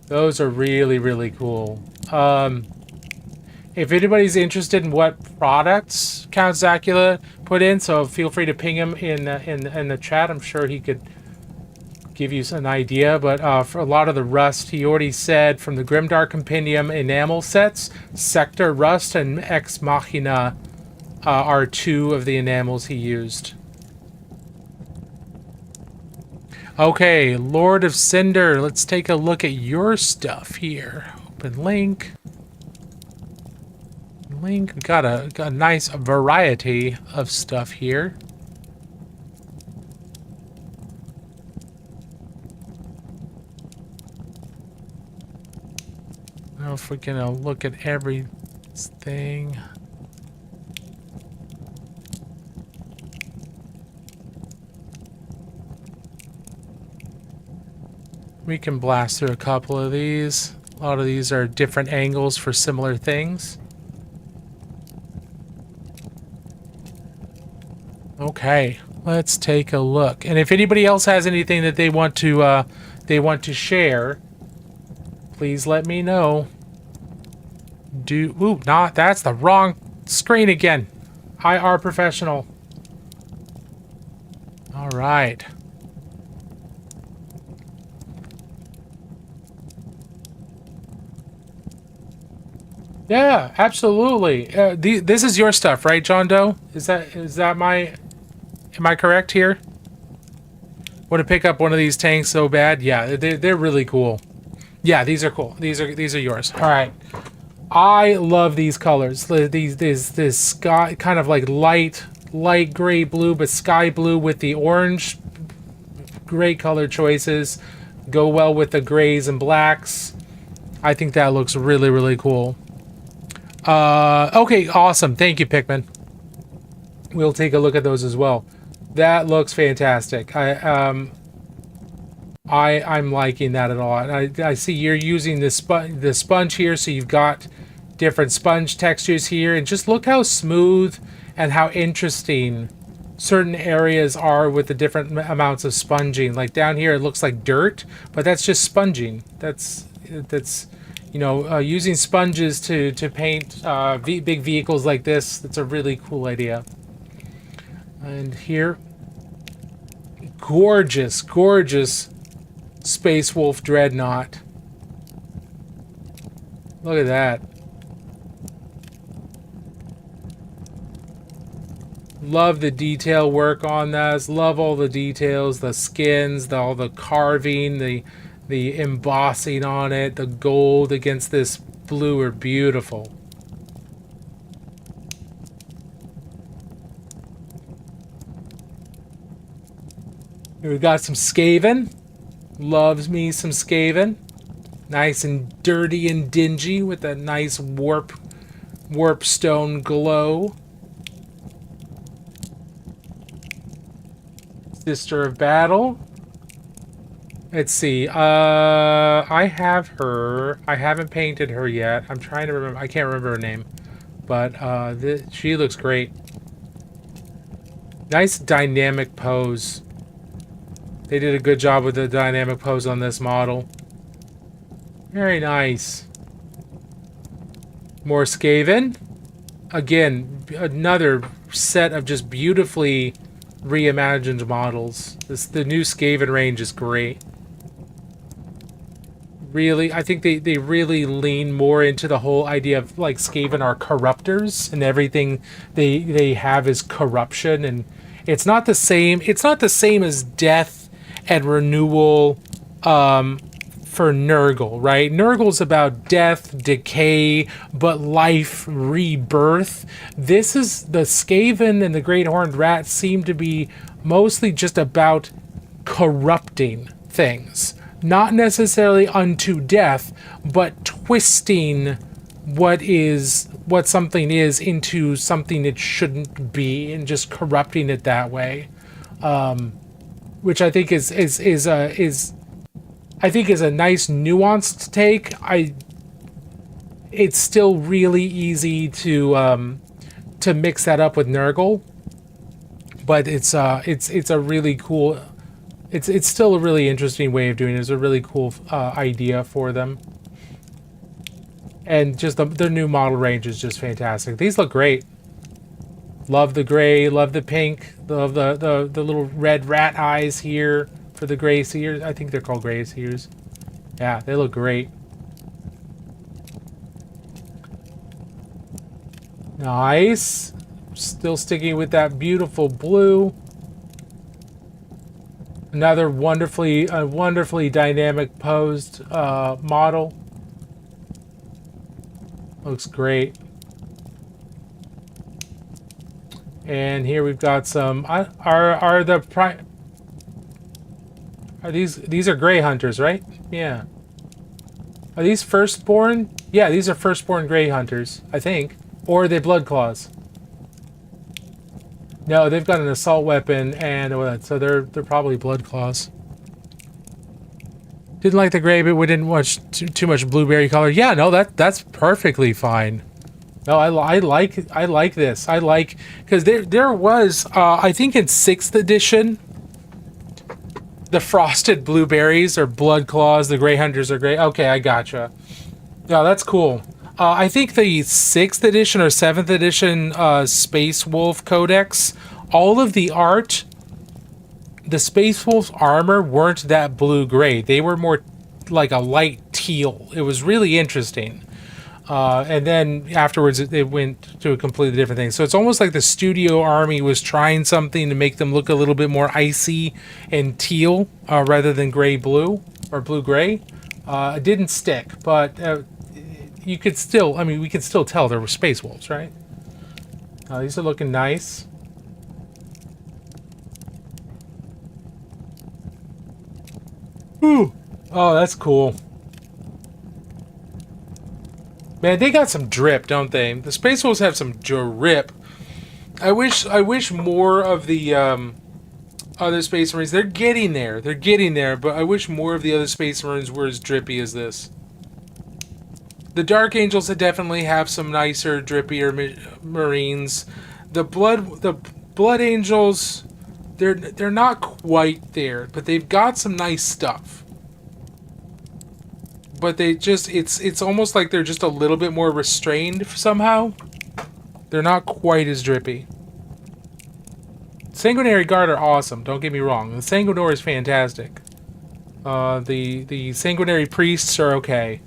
B: Those are really, really cool. If anybody's interested in what products Count Zacula put in, so feel free to ping him in the chat. I'm sure he could give you an idea. But for a lot of the rust, he already said from the Grimdark Compendium enamel sets, Sector Rust and Ex Machina are two of the enamels he used. Okay, Lord of Cinder, let's take a look at your stuff here. Open link. We got a nice variety of stuff here. I don't know if we're gonna look at everything. We can blast through a couple of these. A lot of these are different angles for similar things. Okay, let's take a look. And if anybody else has anything that they want to share, please let me know. That's the wrong screen again. IR professional. All right. Yeah, absolutely. This is your stuff, right, John Doe? Is that my? Am I correct here? Want to pick up one of these tanks so bad? Yeah, they're really cool. Yeah, these are cool. These are yours. All right. I love these colors. This sky kind of like light gray blue, but sky blue with the orange. Great color choices. Go well with the grays and blacks. I think that looks really, really cool. Okay, awesome. Thank you, Pikmin. We'll take a look at those as well. That looks fantastic. I'm liking that a lot. I see you're using the sponge here, so you've got different sponge textures here, and just look how smooth and how interesting certain areas are with the different amounts of sponging. Like down here, it looks like dirt, but that's just sponging. That's you know, using sponges to paint big vehicles like this. That's a really cool idea. And here, gorgeous Space Wolf Dreadnought. Look at that. Love the detail work on this. Love all the details, the skins, all the carving, the embossing on it, the gold against this blue are beautiful. We've got some Skaven. Loves me some Skaven. Nice and dirty and dingy with a nice warp stone glow. Sister of Battle. Let's see. I have her. I haven't painted her yet. I'm trying to remember. I can't remember her name. But she looks great. Nice dynamic pose. They did a good job with the dynamic pose on this model. Very nice. More Skaven. Again, another set of just beautifully reimagined models. The new Skaven range is great. Really, I think they really lean more into the whole idea of like Skaven are corruptors and everything they have is corruption, and it's not the same as death and renewal for Nurgle, right? Nurgle's about death, decay, but life, rebirth. This is the Skaven and the Great Horned Rat seem to be mostly just about corrupting things. Not necessarily unto death, but twisting what something is into something it shouldn't be, and just corrupting it that way. Which I think is a nice nuanced take. It's still really easy to mix that up with Nurgle. but it's a really cool. It's still a really interesting way of doing it. It's a really cool idea for them. And just their new model range is just fantastic. These look great. Love the gray, love the pink, love the little red rat eyes here for the gray seers. I think they're called gray seers. Yeah, they look great. Nice. Still sticking with that beautiful blue. Another wonderfully dynamic posed model. Looks great. And here we've got some. Are these are gray hunters, right? Yeah. Are these firstborn? Yeah, these are firstborn gray hunters, I think. Or are they blood claws? No, they've got an assault weapon, and so they're probably blood claws. Didn't like the gray, but we didn't watch too much blueberry color. Yeah, no, that's perfectly fine. No, I like this. I like because there was I think in 6th edition, the frosted blueberries or blood claws. The gray hunters are gray. Okay, I gotcha. Yeah, that's cool. I think the 6th edition or 7th edition Space Wolf Codex, all of the art, the Space Wolf's armor weren't that blue-gray. They were more like a light teal. It was really interesting. And then afterwards, it went to a completely different thing. So it's almost like the Studio Army was trying something to make them look a little bit more icy and teal rather than gray-blue or blue-gray. It didn't stick, but... you could still, I mean, we could still tell there were Space Wolves, right? These are looking nice. Ooh. Oh, that's cool. Man, they got some drip, don't they? The Space Wolves have some drip. I wish more of the other Space Marines. They're getting there. They're getting there, but I wish more of the other Space Marines were as drippy as this. The Dark Angels definitely have some nicer, drippier Marines. The Blood Angels, they're not quite there, but they've got some nice stuff. But they just it's almost like they're just a little bit more restrained somehow. They're not quite as drippy. Sanguinary Guard are awesome. Don't get me wrong. The Sanguinor is fantastic. The Sanguinary Priests are okay.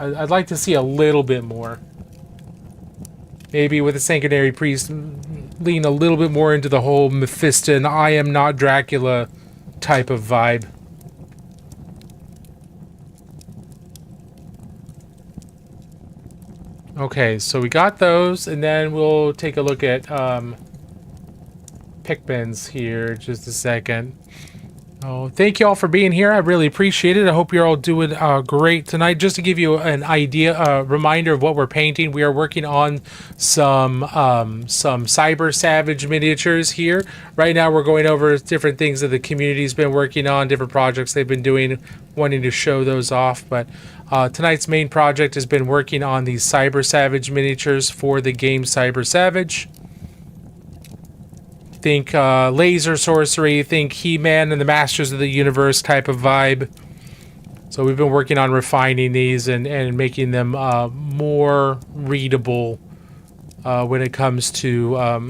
B: I'd like to see a little bit more. Maybe with a Sanguinary Priest, lean a little bit more into the whole Mephiston, I am not Dracula type of vibe. Okay, so we got those, and then we'll take a look at Pikmins here just a second. Oh, thank you all for being here. I really appreciate it. I hope you're all doing great tonight. Just to give you an idea, a reminder of what we're painting, we are working on some Cyber Savage miniatures here. Right now we're going over different things that the community's been working on, different projects they've been doing, wanting to show those off. But tonight's main project has been working on these Cyber Savage miniatures for the game Cyber Savage. Think laser sorcery, think He-Man and the Masters of the Universe type of vibe. So we've been working on refining these and making them more readable when it comes to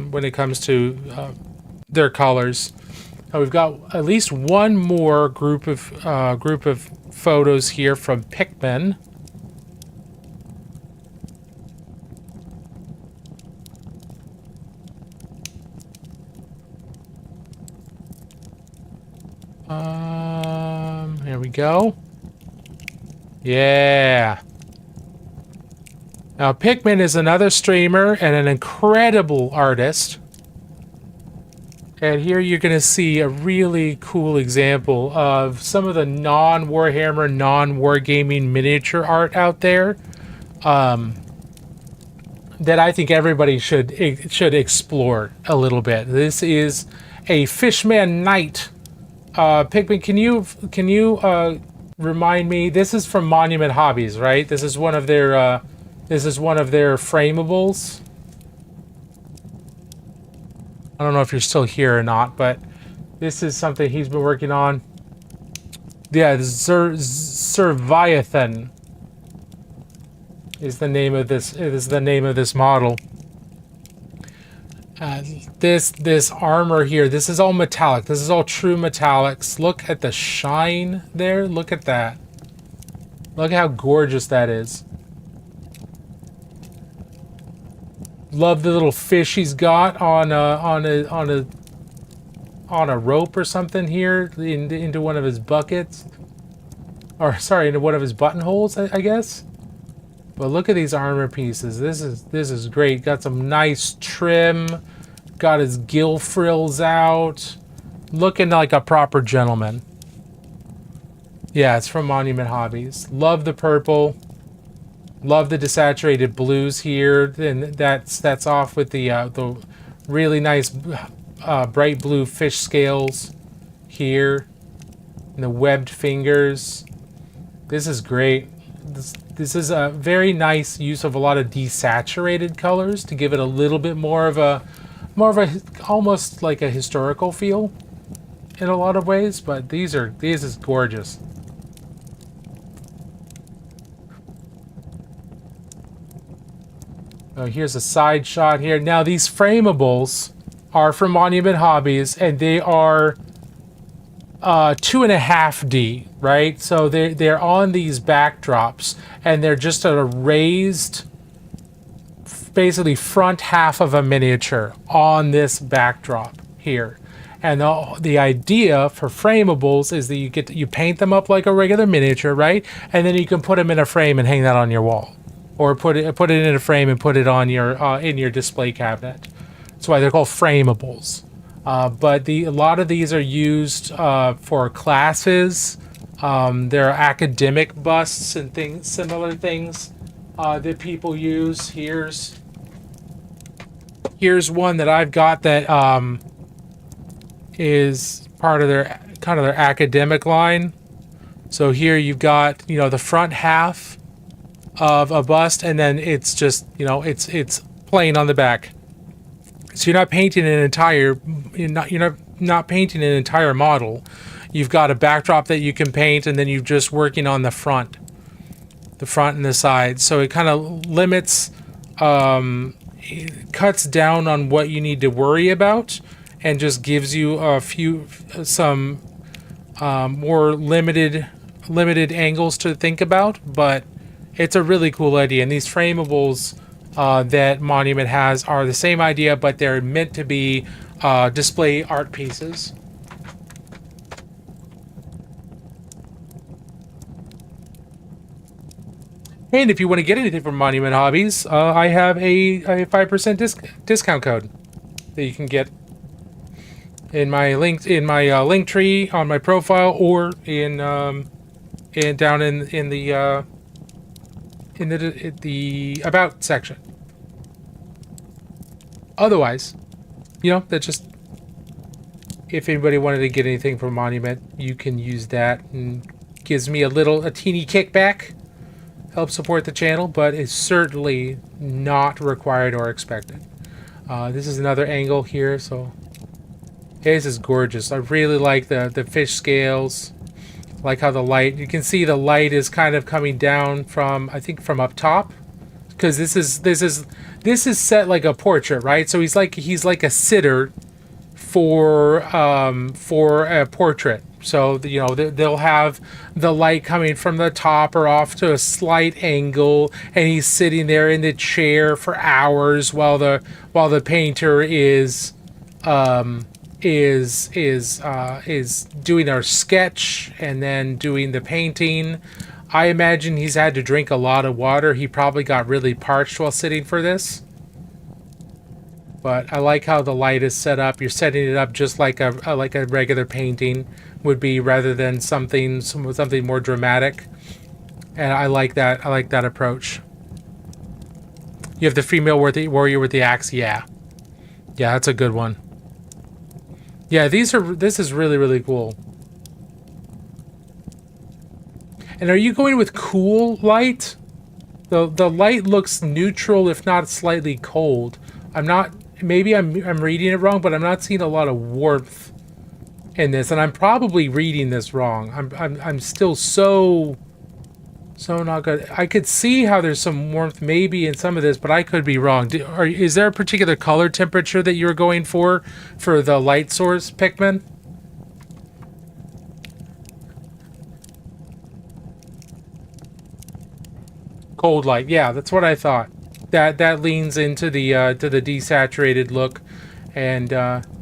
B: their colors. We've got at least one more group of photos here from Pikmin. Here we go. Yeah. Now, Pikmin is another streamer and an incredible artist. And here you're going to see a really cool example of some of the non-Warhammer, non-wargaming miniature art out there that I think everybody should explore a little bit. This is a Fishman Knight. Pikmin, can you remind me? This is from Monument Hobbies, right? This is one of their framables. I don't know if you're still here or not, but this is something he's been working on. Yeah, Serviathan is the name of this. Is the name of this model. This armor here. This is all metallic. This is all true metallics. Look at the shine there. Look at that. Look how gorgeous that is. Love the little fish he's got on a rope or something here into one of his buckets, or sorry, into one of his buttonholes, I guess. But look at these armor pieces. This is great. Got some nice trim. Got his gill frills out. Looking like a proper gentleman. Yeah, it's from Monument Hobbies. Love the purple. Love the desaturated blues here, and that's off with the really nice bright blue fish scales here, and the webbed fingers. This is great. This is a very nice use of a lot of desaturated colors to give it a little bit more of a almost like a historical feel in a lot of ways. But these is gorgeous. Oh, here's a side shot here. Now these framables are from Monument Hobbies, and they are 2.5D, right? So they're on these backdrops, and they're just a raised, basically front half of a miniature on this backdrop here. And the idea for framables is that you paint them up like a regular miniature, right? And then you can put them in a frame and hang that on your wall. Or put it in a frame and put it on your in your display cabinet. That's why they're called framables. But a lot of these are used for classes. There are academic busts and similar things that people use. Here's one that I've got that is part of their academic line. So here you've got the front half of a bust, and then it's just it's plain on the back. So you're not painting you're not painting an entire model. You've got a backdrop that you can paint, and then you're just working on the front and the side. So it kind of limits, it cuts down on what you need to worry about, and just gives you some more limited angles to think about. But it's a really cool idea, and these framables that Monument has are the same idea, but they're meant to be display art pieces. And if you want to get anything from Monument Hobbies, I have a 5% discount code that you can get in my link tree on my profile, or in down in the about section. Otherwise, that's just, if anybody wanted to get anything from Monument, you can use that, and gives me a teeny kickback, helps support the channel, but is certainly not required or expected. This is another angle here, so this is gorgeous. I really like the fish scales. Like how the light, you can see the light is kind of coming down from, I think, from up top, because this is set like a portrait, right? So he's like a sitter for a portrait. So they'll have the light coming from the top or off to a slight angle, and he's sitting there in the chair for hours while the painter is doing our sketch and then doing the painting. I imagine he's had to drink a lot of water. He probably got really parched while sitting for this. But I like how the light is set up. You're setting it up just like a regular painting would be, rather than something more dramatic. And I like that. I like that approach. You have the female warrior with the axe. Yeah, that's a good one. Yeah, this is really, really cool. And are you going with cool light? The light looks neutral, if not slightly cold. I'm not maybe I'm reading it wrong, but I'm not seeing a lot of warmth in this, and I'm probably reading this wrong. I'm still so not good. I could see how there's some warmth maybe in some of this, but I could be wrong. Is there a particular color temperature that you're going for the light source, Pikmin? Cold light. Yeah, that's what I thought. That leans into the to the desaturated look, and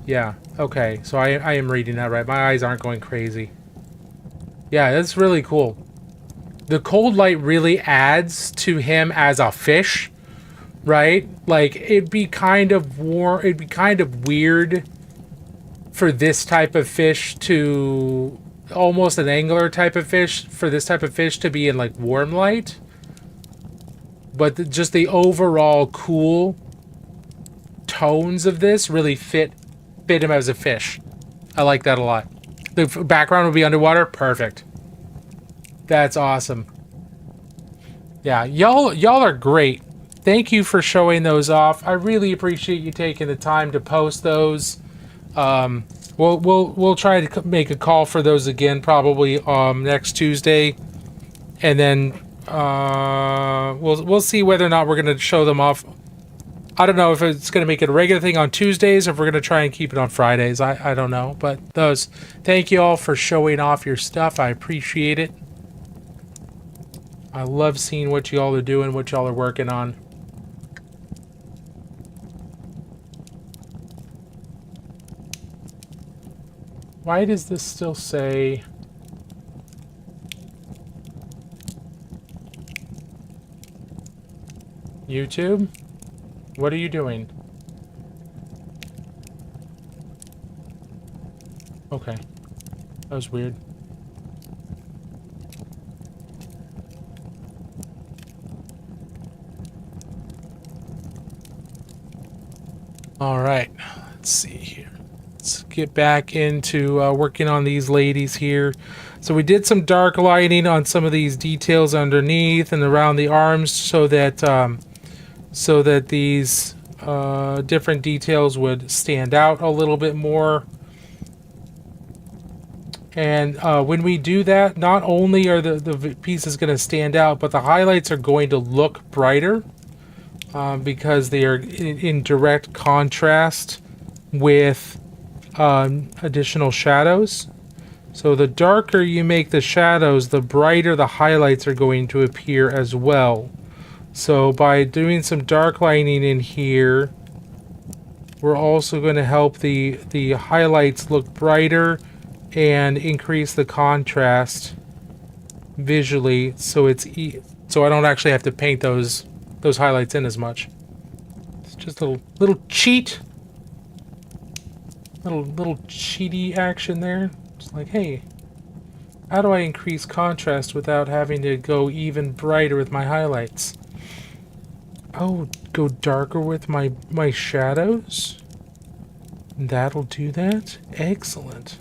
B: yeah. Okay, so I am reading that right. My eyes aren't going crazy. Yeah, that's really cool. The cold light really adds to him as a fish, right? Like, it'd be kind of it'd be kind of weird for this type of fish to, almost an angler type of fish, for this type of fish to be in like warm light. But just the overall cool tones of this really fit him as a fish. I like that a lot. The background would be underwater. Perfect. That's awesome. Yeah, y'all are great. Thank you for showing those off. I really appreciate you taking the time to post those. We'll try to make a call for those again probably next Tuesday, and then we'll see whether or not we're gonna show them off. I don't know if it's gonna make it a regular thing on Tuesdays or if we're gonna try and keep it on Fridays. I don't know, but thank you all for showing off your stuff. I appreciate it. I love seeing what y'all are doing, what y'all are working on. Why does this still say YouTube? What are you doing? Okay. That was weird. All right. Let's see here. Let's get back into working on these ladies here. So we did some dark lighting on some of these details underneath and around the arms so that these different details would stand out a little bit more. And when we do that, not only are the pieces going to stand out, but the highlights are going to look brighter because they are in direct contrast with additional shadows. So the darker you make the shadows, the brighter the highlights are going to appear as well. So by doing some dark lighting in here, we're also going to help the highlights look brighter and increase the contrast visually, so so I don't actually have to paint those highlights in as much. It's just a little cheat, little cheaty action there. It's like, hey, how do I increase contrast without having to go even brighter with my highlights? Oh, go darker with my shadows? That'll do that? Excellent.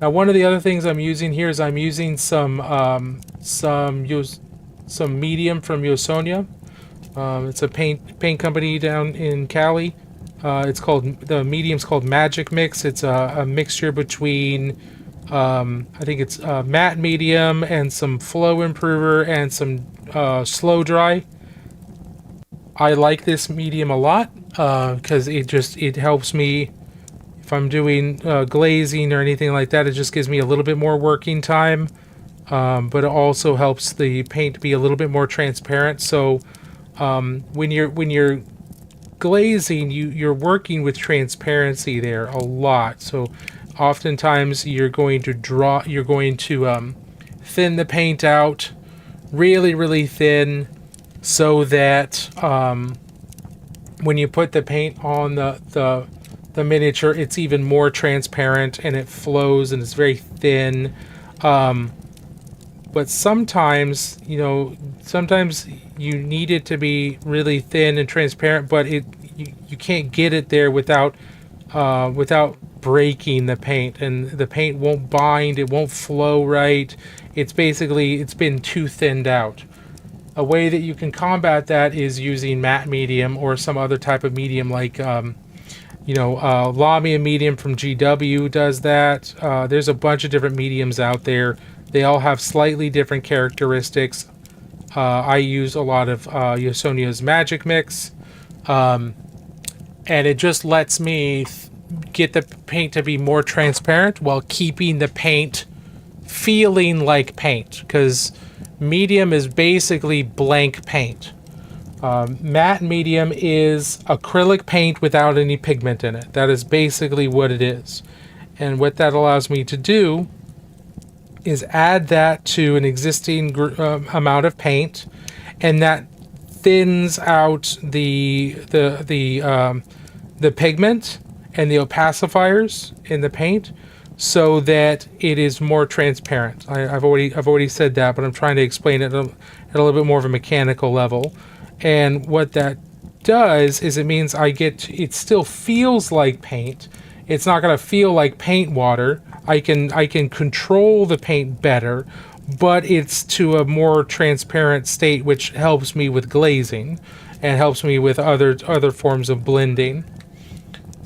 B: Now, one of the other things I'm using here is I'm using some medium from Yosonia. It's a paint company down in Cali. The medium's called Magic Mix. It's a mixture between I think it's matte medium and some flow improver and some slow dry. I like this medium a lot because it helps me if I'm doing glazing or anything like that. It just gives me a little bit more working time, but it also helps the paint be a little bit more transparent. So when you're glazing, you're working with transparency there a lot. So oftentimes you're going to thin the paint out really, really thin, so that when you put the paint on the miniature, it's even more transparent and it flows and it's very thin. But sometimes you need it to be really thin and transparent, but you can't get it there without breaking the paint, and the paint won't bind, it won't flow right. It's been too thinned out. A way that you can combat that is using matte medium or some other type of medium like Lamia medium from GW does that. There's a bunch of different mediums out there. They all have slightly different characteristics. I use a lot of Yosonia's Magic Mix, and it just lets me get the paint to be more transparent while keeping the paint feeling like paint, because medium is basically blank paint. Matte medium is acrylic paint without any pigment in it. That is basically what it is. And what that allows me to do is add that to an existing amount of paint, and that thins out the pigment and the opacifiers in the paint, so that it is more transparent. I've already said that, but I'm trying to explain it at a little bit more of a mechanical level. And what that does is it means it still feels like paint. It's not going to feel like paint water. I can control the paint better, but it's to a more transparent state, which helps me with glazing and helps me with other forms of blending.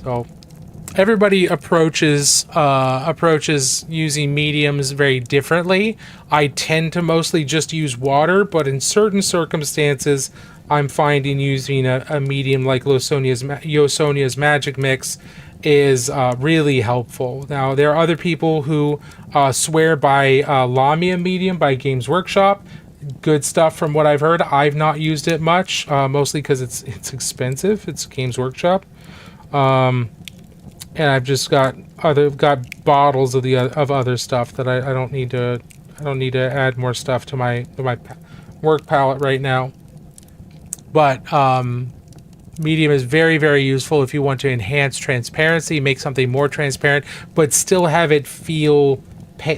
B: So everybody approaches using mediums very differently. I tend to mostly just use water, but in certain circumstances, I'm finding using a medium like Yosonia's Magic Mix is really helpful. Now, there are other people who swear by Lamia medium by Games Workshop. Good stuff from what I've heard. I've not used it much, mostly because it's expensive. It's Games Workshop. And I've just got bottles of other stuff that I don't need to add more stuff to my work palette right now. But medium is very, very useful if you want to enhance transparency, make something more transparent, but still have it feel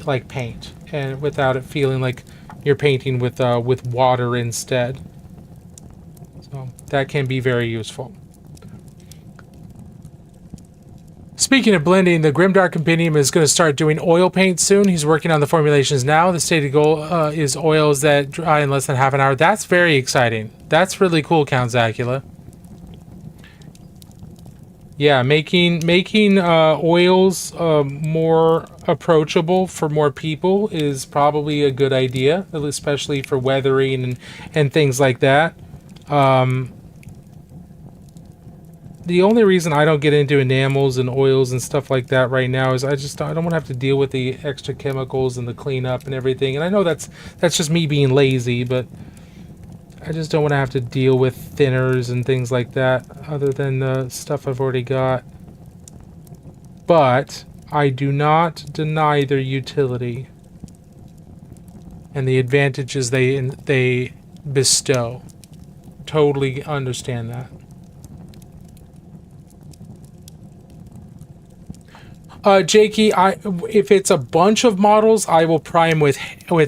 B: like paint, and without it feeling like you're painting with water instead. So that can be very useful. Speaking of blending, the Grimdark Compendium is going to start doing oil paint soon. He's working on the formulations now. The stated goal is oils that dry in less than half an hour. That's very exciting. That's really cool, Count Zacula. Yeah, making oils more approachable for more people is probably a good idea, especially for weathering and things like that. The only reason I don't get into enamels and oils and stuff like that right now is I don't want to have to deal with the extra chemicals and the cleanup and everything. And I know that's just me being lazy, but I just don't want to have to deal with thinners and things like that other than the stuff I've already got. But I do not deny their utility and the advantages they bestow. Totally understand that. Jakey, if it's a bunch of models, I will prime with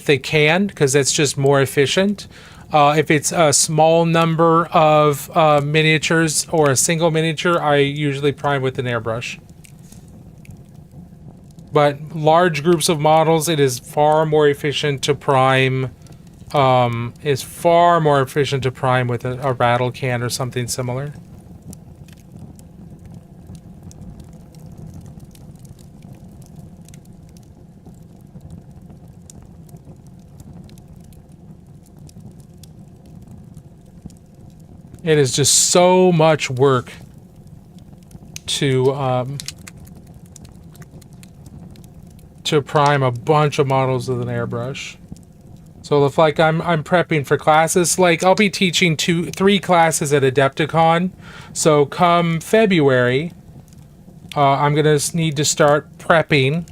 B: the can, because that's just more efficient. If it's a small number of miniatures or a single miniature, I usually prime with an airbrush. But large groups of models, it is far more efficient to prime. With a rattle can or something similar. It is just so much work to prime a bunch of models with an airbrush. So if like I'm prepping for classes, like I'll be teaching 3 classes at Adepticon. So come February, I'm gonna need to start prepping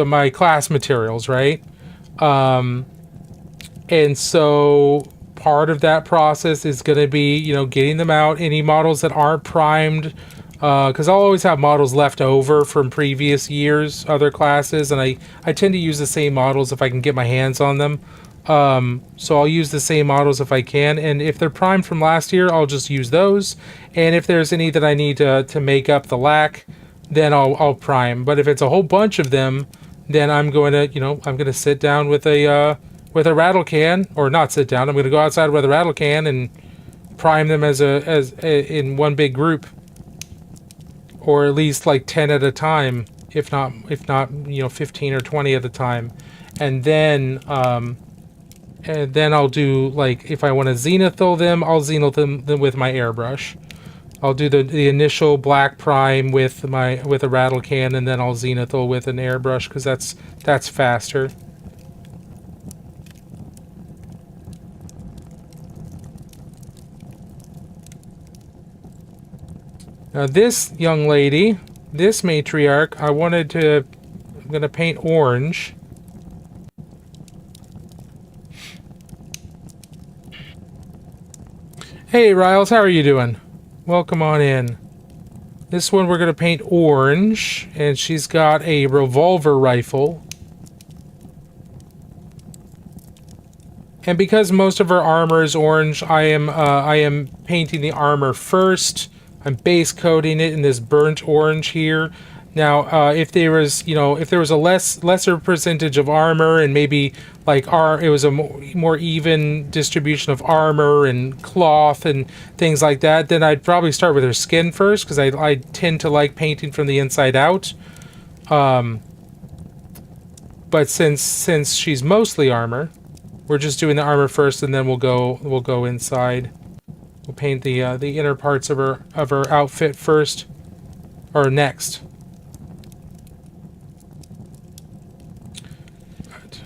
B: my class materials, right? And so part of that process is going to be, getting them out. Any models that aren't primed, because I'll always have models left over from previous years, other classes, and I tend to use the same models if I can get my hands on them. So I'll use the same models if I can, and if they're primed from last year, I'll just use those. And if there's any that I need to make up the lack, then I'll prime. But if it's a whole bunch of them, then I'm going to sit down with a rattle can, or not sit down. I'm going to go outside with a rattle can and prime them in one big group, or at least like 10 at a time, if not 15 or 20 at a time, and then I'll do, like, if I want to zenithal them, I'll zenithal them with my airbrush. I'll do the initial black prime with a rattle can, and then I'll zenithal with an airbrush, because that's faster. Now this young lady, this matriarch, I'm gonna paint orange. Hey Riles, how are you doing? Welcome on in. This one we're gonna paint orange, and she's got a revolver rifle. And because most of her armor is orange, I am painting the armor first. I'm base coating it in this burnt orange here. Now, if there was a lesser percentage of armor, and maybe like it was a more even distribution of armor and cloth and things like that, then I'd probably start with her skin first, because I tend to like painting from the inside out. But since she's mostly armor, we're just doing the armor first, and then we'll go inside. We'll paint the inner parts of her outfit first, or next. Right.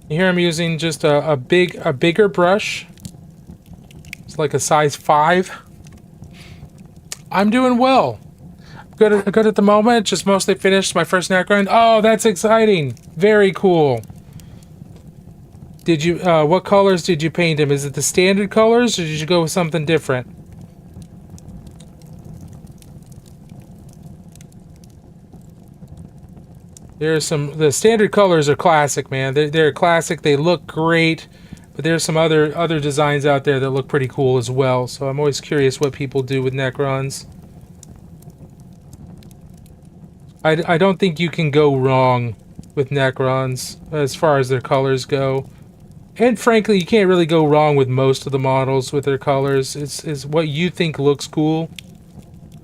B: Here I'm using just a bigger brush. It's like a size 5. I'm doing well. Good at the moment. Just mostly finished my first Necron. Oh, that's exciting. Very cool. Did you what colors did you paint him? Is it the standard colors, or did you go with something different? The standard colors are classic, man. They're classic. They look great, but there's some other designs out there that look pretty cool as well. So I'm always curious what people do with Necrons. I don't think you can go wrong with Necrons as far as their colors go. And frankly, you can't really go wrong with most of the models with their colors. It's what you think looks cool.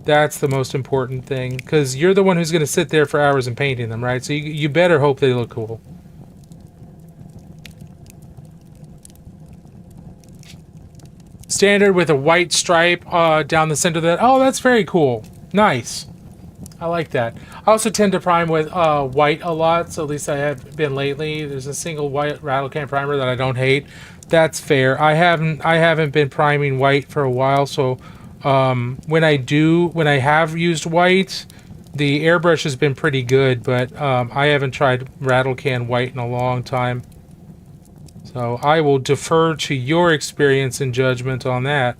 B: That's the most important thing, because you're the one who's going to sit there for hours and painting them, right? So you better hope they look cool. Standard with a white stripe down the center of that. Oh, that's very cool. Nice. I like that. I also tend to prime with white a lot, so at least I have been lately. There's a single white rattle can primer that I don't hate. That's fair. I haven't been priming white for a while, so when I have used white, the airbrush has been pretty good, but I haven't tried rattle can white in a long time. So I will defer to your experience and judgment on that.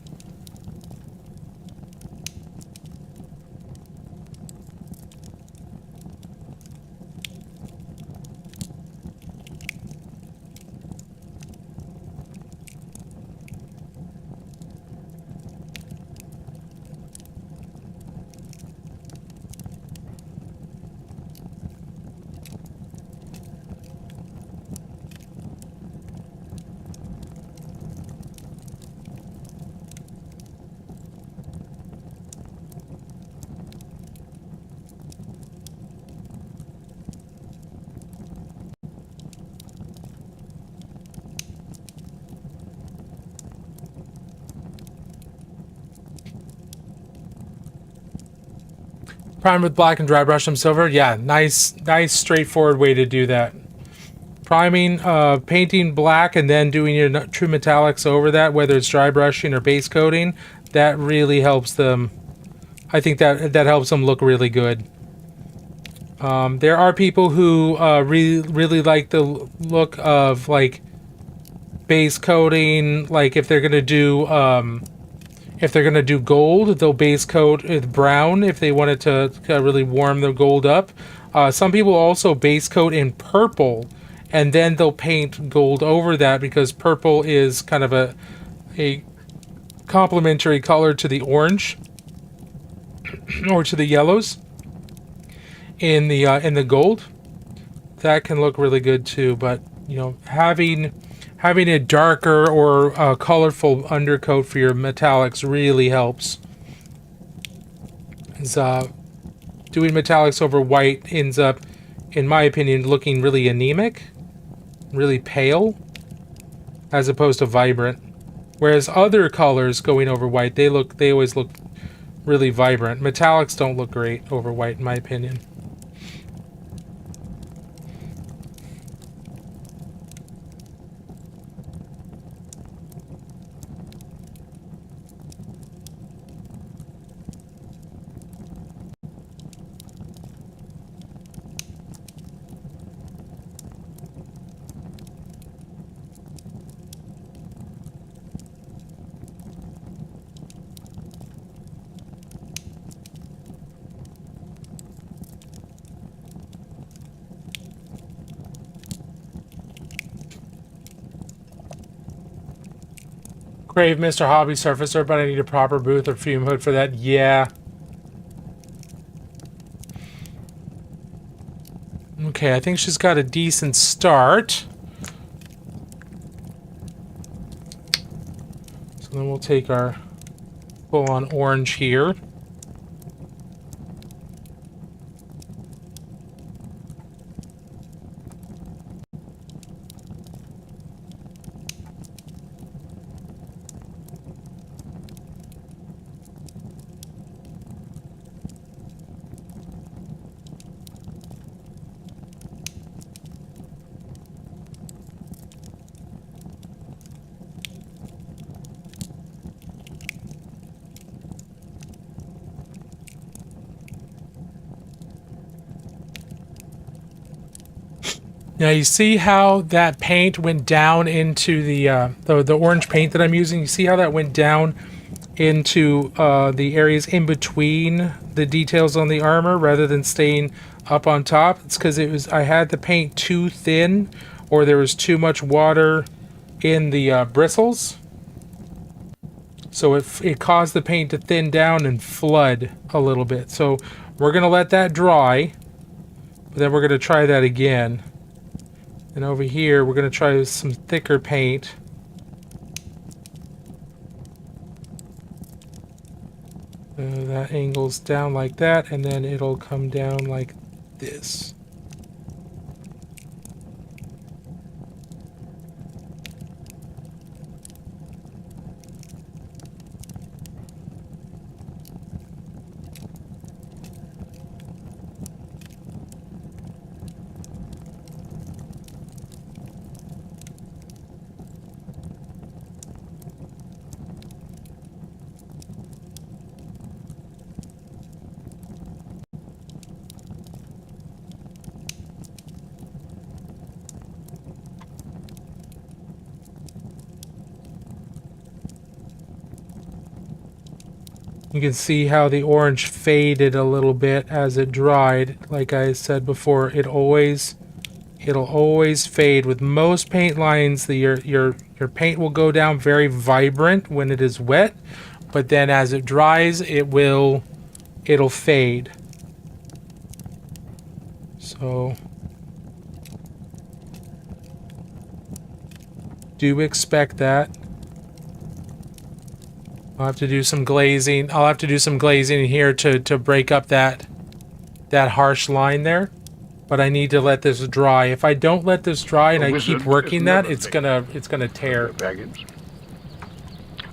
B: Prime with black and dry brush them silver. Yeah, nice, straightforward way to do that. Priming, painting black, and then doing your true metallics over that, whether it's dry brushing or base coating, that really helps them. I think that helps them look really good. There are people who really like the look of like base coating, like if they're gonna do If they're going to do gold, they'll base coat with brown if they wanted to really warm the gold up. Some people also base coat in purple, and then they'll paint gold over that because purple is kind of a complementary color to the orange or to the yellows in the gold. That can look really good too, but you know, having a darker or colorful undercoat for your metallics really helps. Doing metallics over white ends up, in my opinion, looking really anemic, really pale, as opposed to vibrant. Whereas other colors going over white, they always look really vibrant. Metallics don't look great over white, in my opinion. Crave Mr. Hobby Surfacer, but I need a proper booth or fume hood for that. Yeah. Okay, I think she's got a decent start. So then we'll take our full-on orange here. Now you see how that paint went down into the orange paint that I'm using. You see how that went down into the areas in between the details on the armor rather than staying up on top. It's because I had the paint too thin, or there was too much water in the bristles. So it caused the paint to thin down and flood a little bit. So we're gonna let that dry, but then we're gonna try that again. And over here, we're going to try some thicker paint. That angles down like that, and then it'll come down like this. You can see how the orange faded a little bit as it dried. Like I said before, it'll always fade. With most paint lines, your paint will go down very vibrant when it is wet, but then as it dries, it'll fade. So do expect that. I'll have to do some glazing. I'll have to do some glazing here to break up that harsh line there. But I need to let this dry. If I don't let this dry and I keep working that, it's gonna tear.
C: Baggins.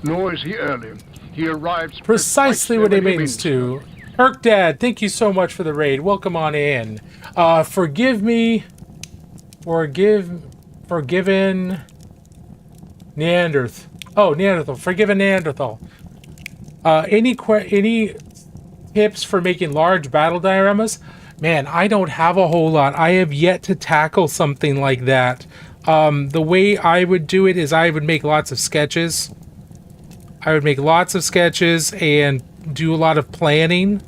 C: Nor is he early. He arrives
B: Precisely what he means to. Herc Dad, thank you so much for the raid. Welcome on in. Forgive me. Forgiven Neanderthal. Oh, Neanderthal. Forgiven Neanderthal. Any tips for making large battle dioramas? Man, I don't have a whole lot. I have yet to tackle something like that. The way I would do it is I would make lots of sketches. I would make lots of sketches and do a lot of planning,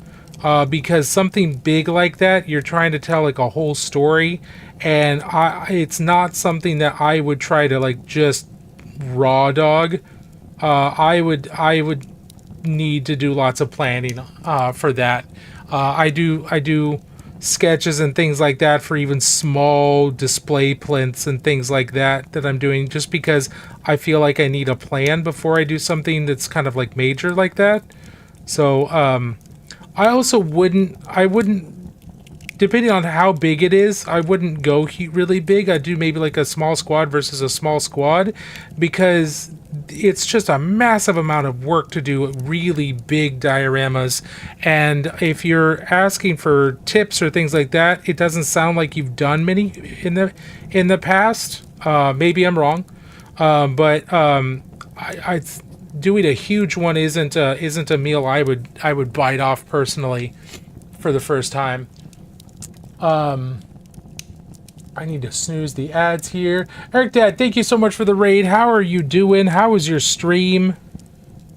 B: because something big like that, you're trying to tell like a whole story, and it's not something that I would try to like just raw dog. I would need to do lots of planning for that. I do sketches and things like that for even small display plinths and things like that I'm doing, just because I feel like I need a plan before I do something that's kind of like major like that. So I also wouldn't, depending on how big it is, I wouldn't go really big. I'd do maybe like a small squad versus a small squad, because it's just a massive amount of work to do really big dioramas. And if you're asking for tips or things like that, it doesn't sound like you've done many in the past. Maybe I'm wrong, but I doing a huge one isn't a meal I would bite off personally for the first time. I need to snooze the ads here. Eric Dad, thank you so much for the raid. How are you doing? How was your stream?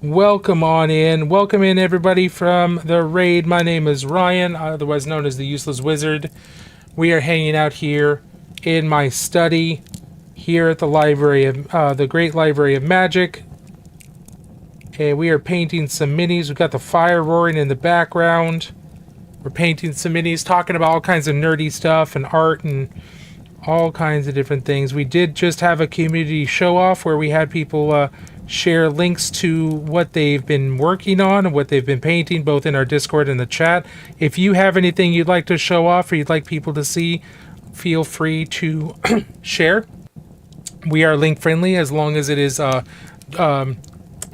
B: Welcome on in. Welcome in, everybody, from the raid. My name is Ryan, otherwise known as the Useless Wizard. We are hanging out here in my study here at the library of the Great Library of Magic. And we are painting some minis. We've got the fire roaring in the background. We're painting some minis, talking about all kinds of nerdy stuff and art and all kinds of different things. We did just have a community show-off where we had people share links to what they've been working on and what they've been painting, both in our Discord and the chat. If you have anything you'd like to show off or you'd like people to see, feel free to share. We are link-friendly as long as it is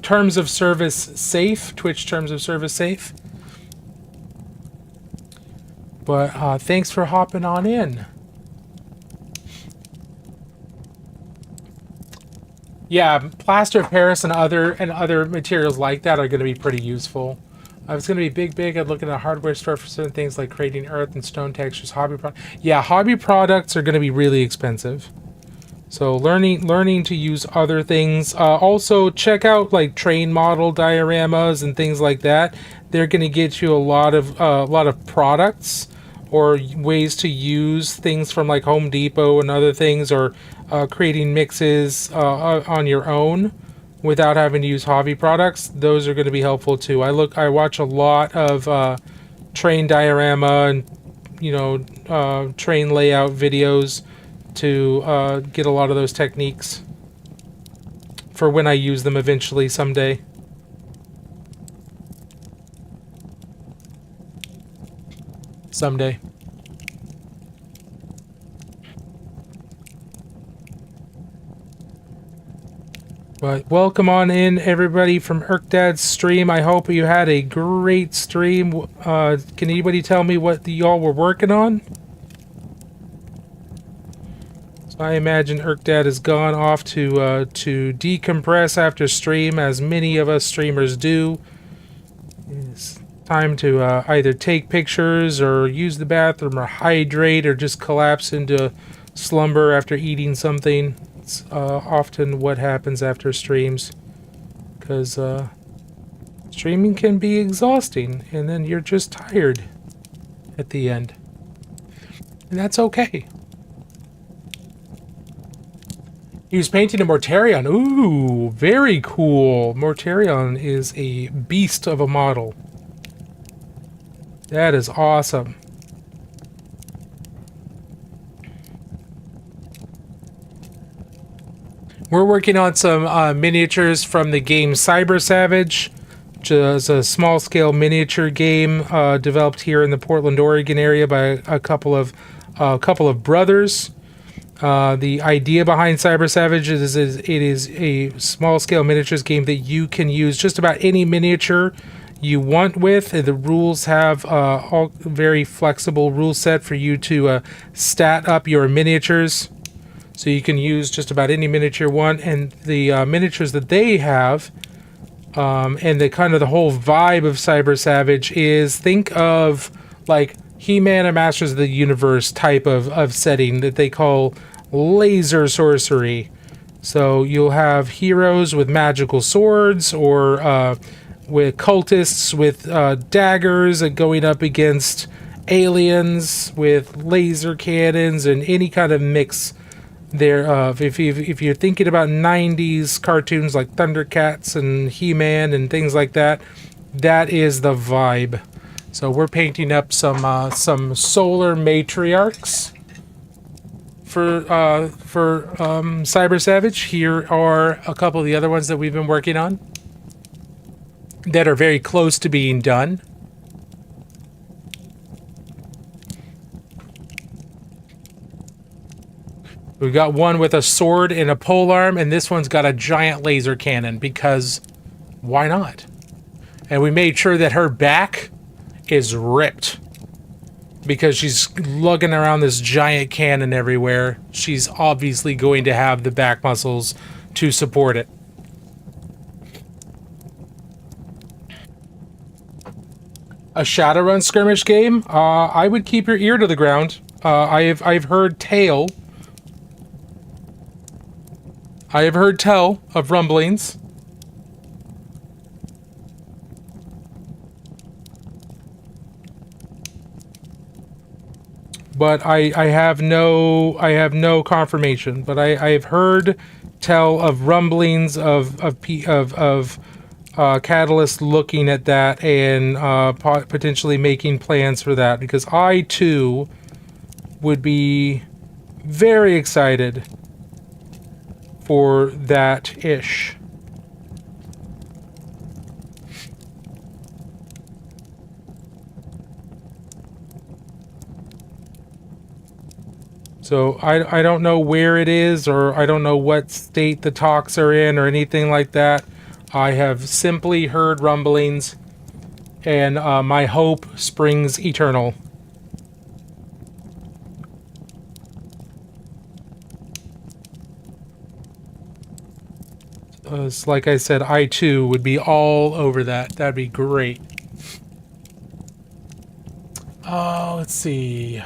B: terms of service safe, Twitch terms of service safe. But thanks for hopping on in. Yeah, plaster of Paris and other materials like that are going to be pretty useful. If it's going to be big, I'd look at a hardware store for certain things like creating earth and stone textures, hobby products. Yeah, hobby products are going to be really expensive. So learning to use other things. Also, check out like train model dioramas and things like that. They're going to get you a lot of products or ways to use things from like Home Depot and other things, or creating mixes on your own without having to use hobby products. Those are going to be helpful too. I watch a lot of train diorama and train layout videos to get a lot of those techniques for when I use them eventually someday. Someday. But welcome on in, everybody, from Erkdad's stream. I hope you had a great stream. Can anybody tell me what y'all were working on? So I imagine Erkdad has gone off to decompress after stream, as many of us streamers do. It's time to either take pictures or use the bathroom or hydrate or just collapse into slumber after eating something. It's often what happens after streams, because streaming can be exhausting and then you're just tired at the end, and that's okay. He was painting a Mortarion. Ooh, very cool. Mortarion is a beast of a model. That is awesome. We're working on some miniatures from the game Cyber Savage, which is a small-scale miniature game developed here in the Portland, Oregon area by a couple of brothers. The idea behind Cyber Savage is it is a small-scale miniatures game that you can use just about any miniature you want with. The rules have all very flexible rule set for you to stat up your miniatures. So you can use just about any miniature you want, and the miniatures that they have, and the kind of the whole vibe of Cyber Savage is, think of like He-Man and Masters of the Universe type of setting that they call laser sorcery. So you'll have heroes with magical swords, or with cultists with daggers, and going up against aliens with laser cannons, and any kind of mix thereof. If you're thinking about 90s cartoons like Thundercats and He-Man and things like that, that is the vibe. So we're painting up some solar matriarchs for Cyber Savage. Here are a couple of the other ones that we've been working on that are very close to being done. We've got one with a sword and a polearm, and this one's got a giant laser cannon, because why not? And we made sure that her back is ripped, because she's lugging around this giant cannon everywhere. She's obviously going to have the back muscles to support it. A Shadowrun skirmish game? I would keep your ear to the ground. I've heard tell of rumblings. But I have no confirmation. But I've heard tell of rumblings of Catalyst looking at that and potentially making plans for that, because I too would be very excited for that ish. So I don't know where it is, or I don't know what state the talks are in or anything like that. I have simply heard rumblings, and my hope springs eternal. It's like I said, I too would be all over that. That'd be great. Oh, let's see.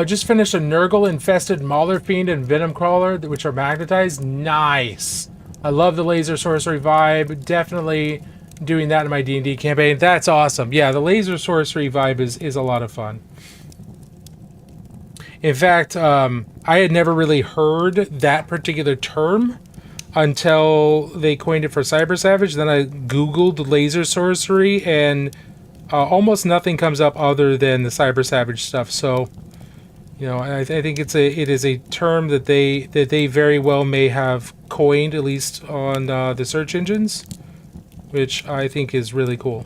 B: Just finished a Nurgle-infested Mauler Fiend and Venom Crawler, which are magnetized. Nice. I love the laser sorcery vibe. Definitely doing that in my D&D campaign. That's awesome. Yeah, the laser sorcery vibe is a lot of fun. In fact, I had never really heard that particular term until they coined it for Cyber Savage. Then I Googled laser sorcery, and almost nothing comes up other than the Cyber Savage stuff. So, you know, I think it is a term that they very well may have coined, at least on the search engines, which I think is really cool.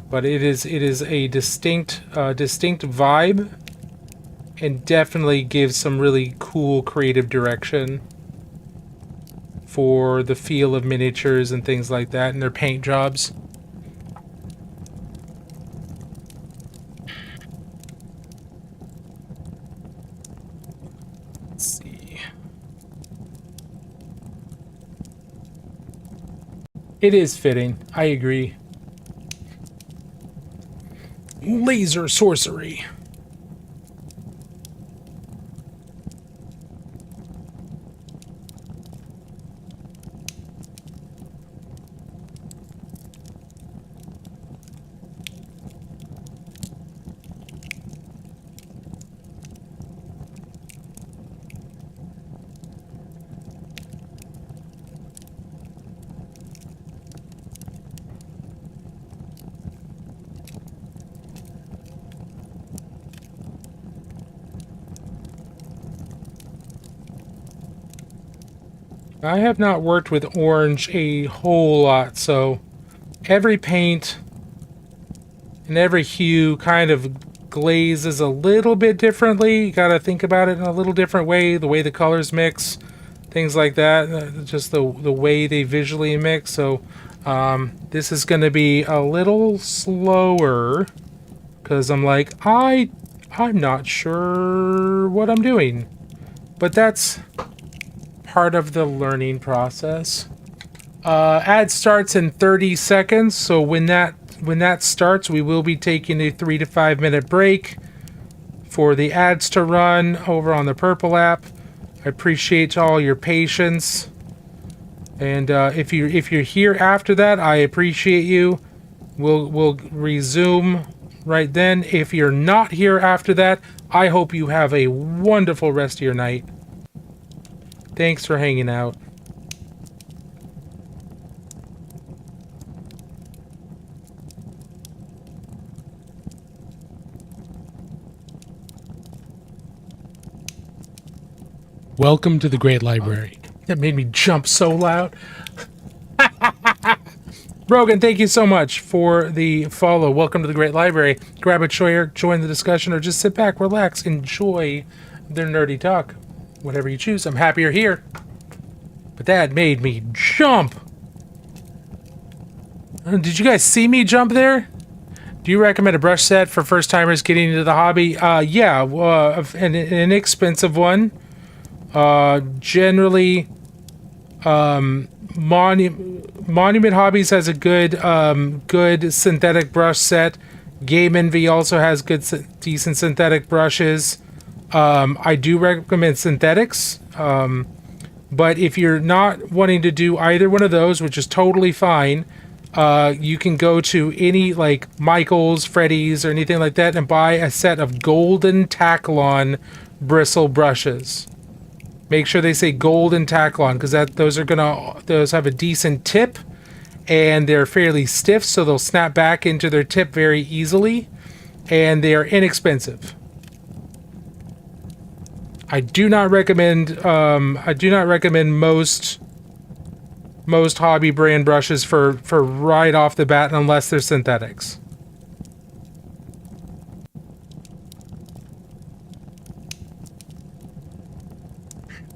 B: But it is a distinct vibe, and definitely gives some really cool creative direction for the feel of miniatures and things like that, and their paint jobs. Let's see. It is fitting. I agree. Laser sorcery. I have not worked with orange a whole lot, so every paint and every hue kind of glazes a little bit differently. You gotta think about it in a little different way, the way the colors mix, things like that, just the way they visually mix. So this is gonna be a little slower, because I'm like, I'm not sure what I'm doing, but that's part of the learning process. Ad starts in 30 seconds, so when that that starts, we will be taking a 3 to 5 minute break for the ads to run over on the Purple app. I appreciate all your patience, and if you're here after that, I appreciate you. We'll resume right then. If you're not here after that, I hope you have a wonderful rest of your night. Thanks for hanging out. Welcome to the Great Library. That made me jump so loud. Rogan, thank you so much for the follow. Welcome to the Great Library. Grab a chair, join the discussion, or just sit back, relax, enjoy their nerdy talk. Whatever you choose. I'm happy you're here. But that made me jump. Did you guys see me jump there? Do you recommend a brush set for first-timers getting into the hobby? Yeah, an inexpensive one. Generally, Monument Hobbies has a good synthetic brush set. Game Envy also has decent synthetic brushes. I do recommend synthetics. But if you're not wanting to do either one of those, which is totally fine, you can go to any like Michaels, Freddy's, or anything like that and buy a set of Golden Taklon bristle brushes. Make sure they say Golden Taklon, because those have a decent tip and they're fairly stiff, so they'll snap back into their tip very easily, and they are inexpensive. I do not recommend most hobby brand brushes for right off the bat unless they're synthetics.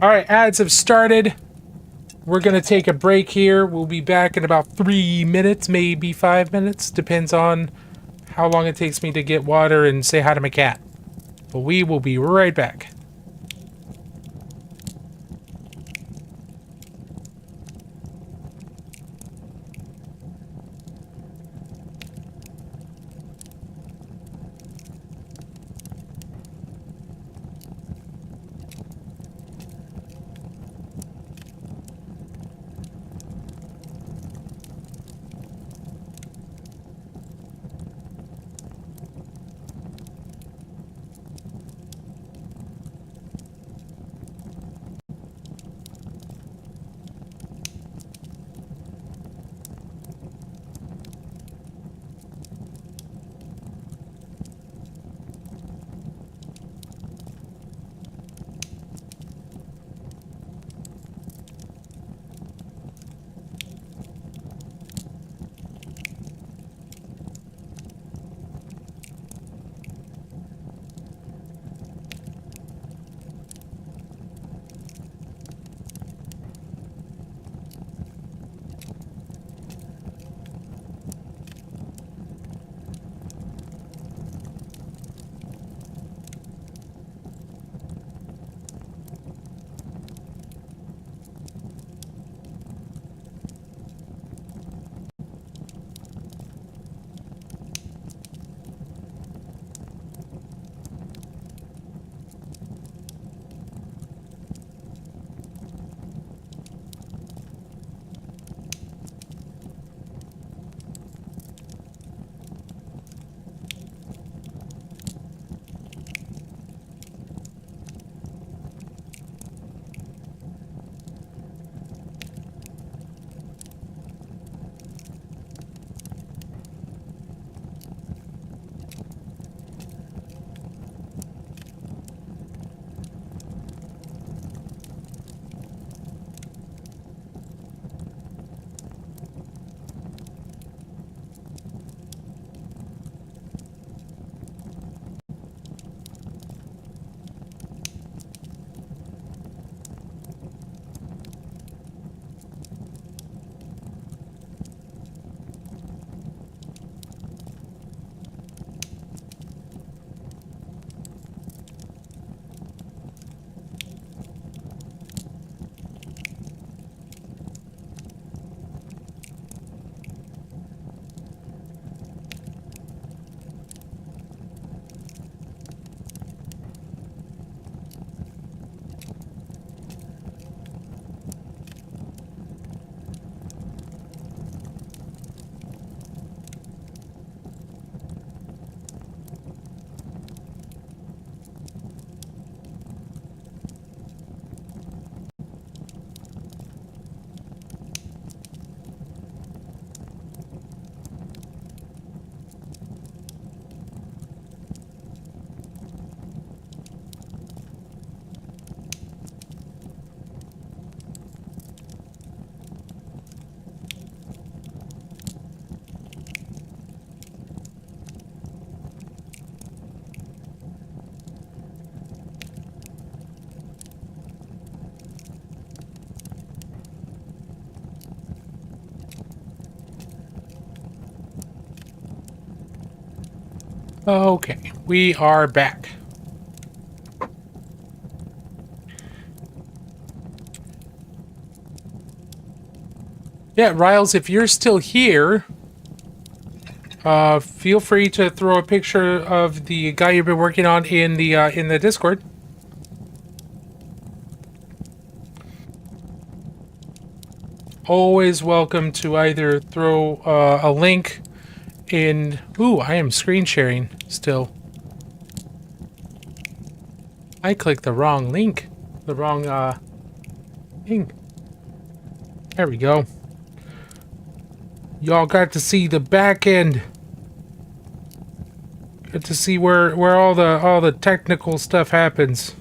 B: All right, ads have started. We're going to take a break here. We'll be back in about 3 minutes, maybe 5 minutes. Depends on how long it takes me to get water and say hi to my cat. But we will be right back. Okay, we are back. Yeah, Riles, if you're still here, feel free to throw a picture of the guy you've been working on in the Discord. Always welcome to either throw a link in... Ooh, I am screen sharing still. I clicked the wrong link. The wrong thing. There we go. Y'all got to see the back end. Got to see where all the technical stuff happens.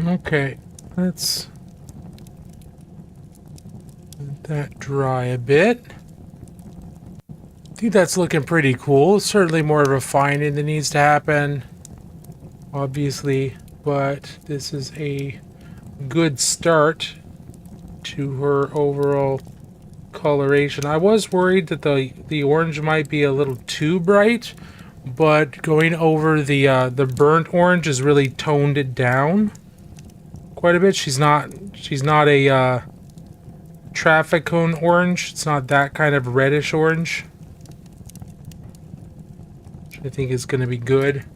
B: Okay, let's let that dry a bit. I think that's looking pretty cool. Certainly more of a refining that needs to happen, obviously, but this is a good start to her overall coloration. I was worried that the orange might be a little too bright, but going over the burnt orange has really toned it down quite a bit. She's not a traffic cone orange. It's not that kind of reddish orange, which I think is going to be good.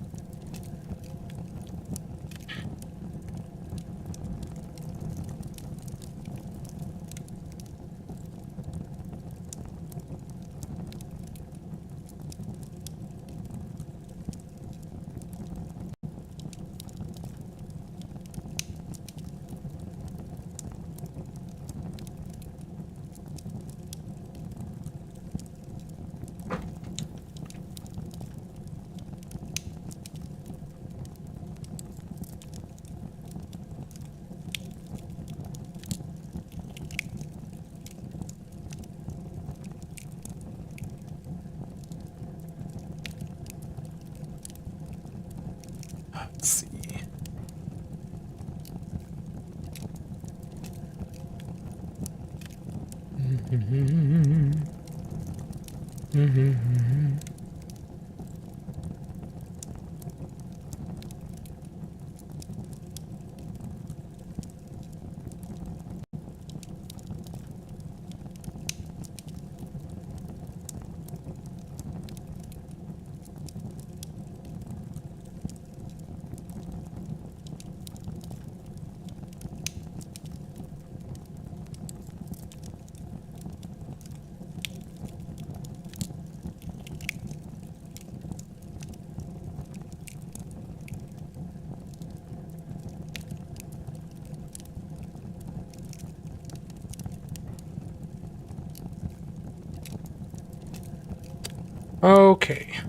B: Okay.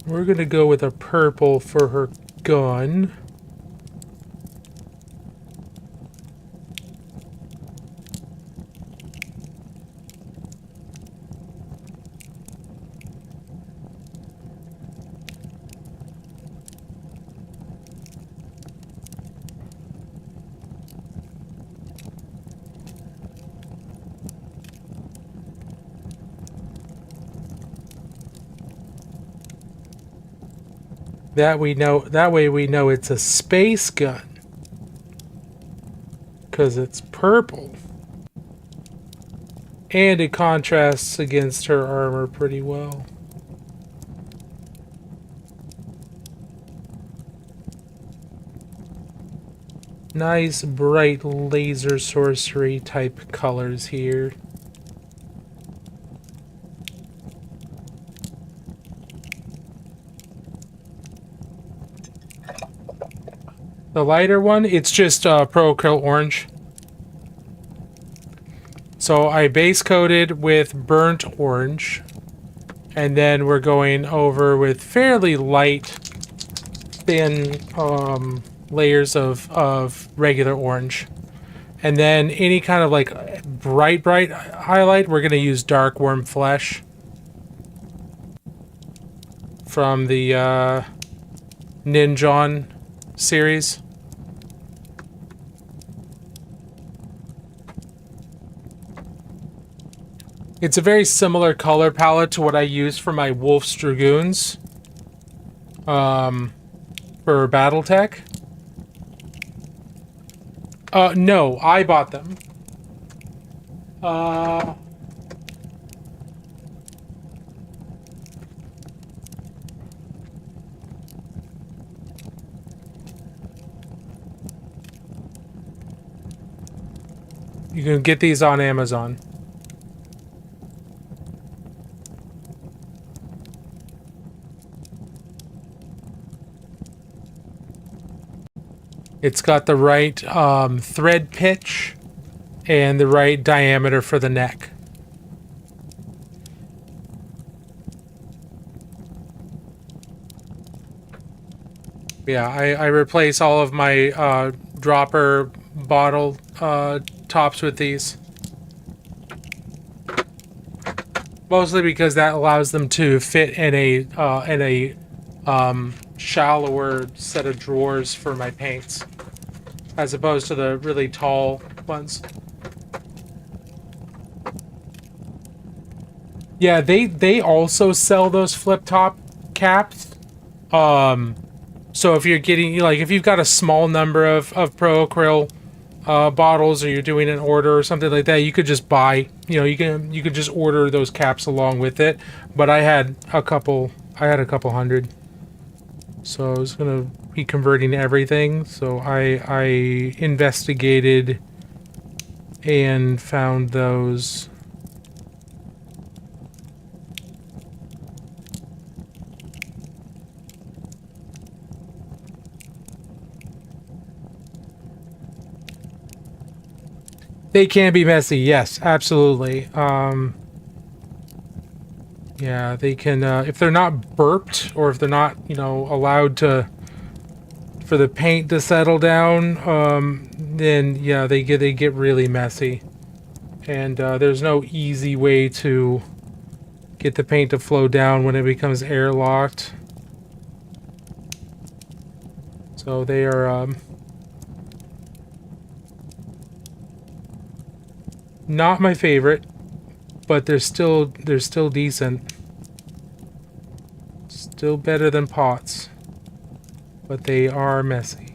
B: We're gonna go with a purple for her gun. That way we know it's a space gun. 'Cause it's purple. And it contrasts against her armor pretty well. Nice bright laser sorcery type colors here. The lighter one, it's just Pro Acryl Orange. So I base coated with burnt orange, and then we're going over with fairly light, thin layers of regular orange. And then any kind of like bright highlight, we're going to use Dark Worm Flesh from the Ninjon series. It's a very similar color palette to what I use for my Wolf's Dragoons for Battletech. No, I bought them. You can get these on Amazon. It's got the right thread pitch and the right diameter for the neck. Yeah, I replace all of my dropper bottle tops with these. Mostly because that allows them to fit in a shallower set of drawers for my paints, as opposed to the really tall ones. Yeah, they also sell those flip top caps. So if you're getting, like, if you've got a small number of Pro Acryl bottles, or you're doing an order or something like that, you could just buy, you could just order those caps along with it. But I had a couple hundred, so I was gonna be converting everything. So I investigated and found those. They can be messy, yes, absolutely. Yeah, they can, if they're not burped, or if they're not, allowed to for the paint to settle down, then yeah, they get really messy, and there's no easy way to get the paint to flow down when it becomes airlocked. So they are not my favorite, but they're still decent. Still better than pots, but they are messy.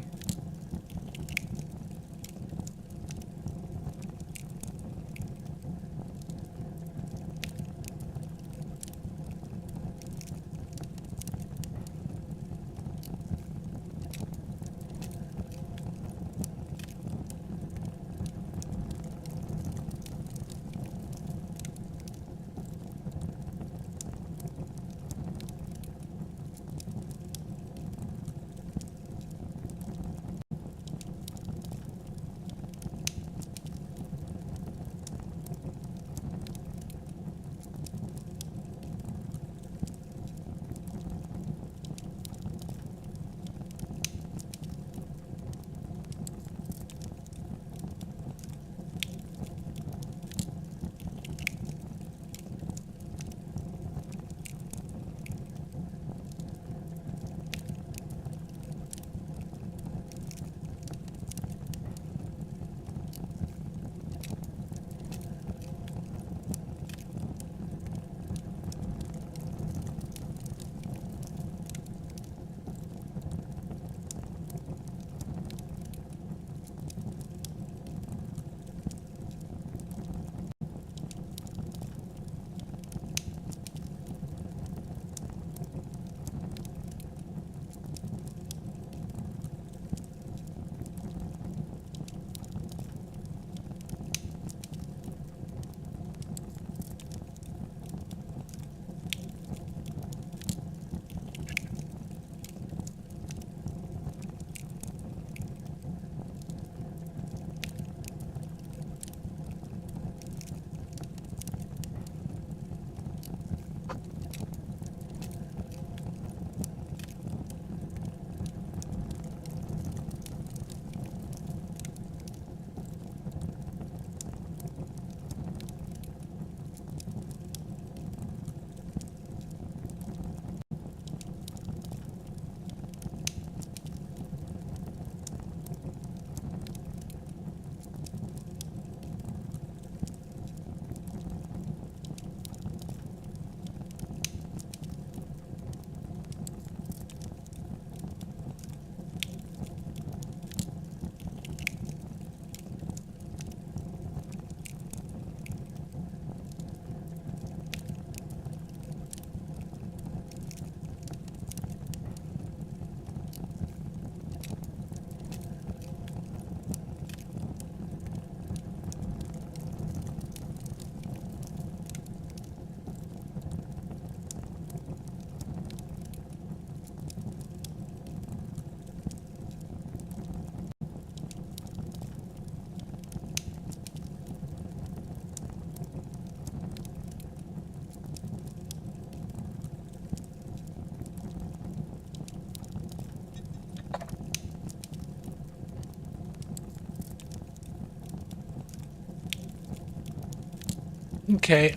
B: Okay,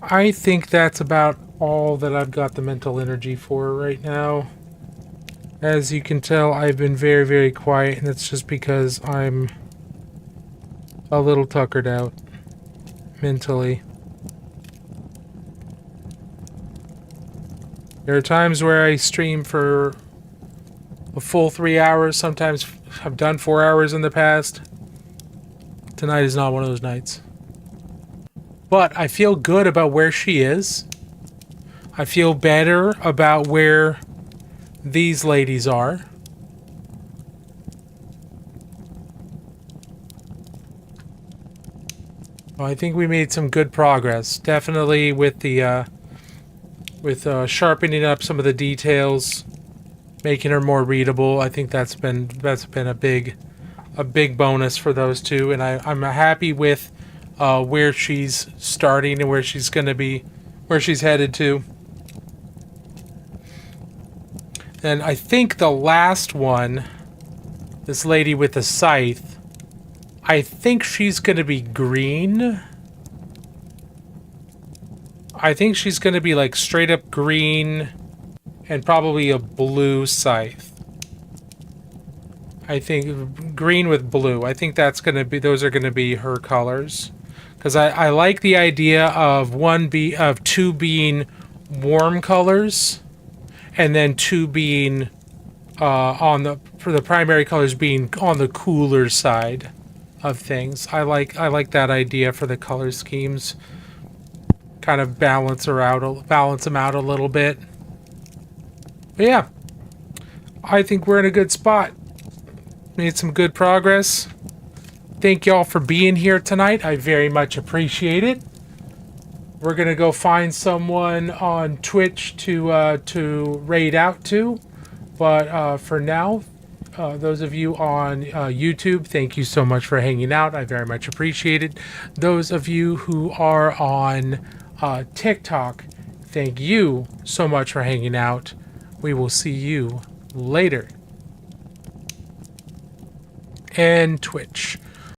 B: I think that's about all that I've got the mental energy for right now. As you can tell, I've been very, very quiet, and it's just because I'm a little tuckered out mentally. There are times where I stream for a full 3 hours. Sometimes I've done 4 hours in the past. Tonight is not one of those nights. But I feel good about where she is. I feel better about where these ladies are. Well, I think we made some good progress. Definitely with the sharpening up some of the details, making her more readable. I think that's been a big bonus for those two, and I'm happy with where she's starting and where she's going to be, where she's headed to. And I think the last one, this lady with the scythe, I think she's going to be green. I think she's going to be like straight up green and probably a blue scythe. I think green with blue. I think that's going to be, those are going to be her colors. Because I like the idea of two being warm colors, and then two being for the primary colors being on the cooler side of things. I like that idea for the color schemes. Kind of balance them out a little bit. But yeah, I think we're in a good spot. Made some good progress. Thank y'all for being here tonight. I very much appreciate it. We're gonna go find someone on Twitch to raid out to, but for now, those of you on YouTube, thank you so much for hanging out. I very much appreciate it. Those of you who are on TikTok, thank you so much for hanging out. We will see you later. And Twitch.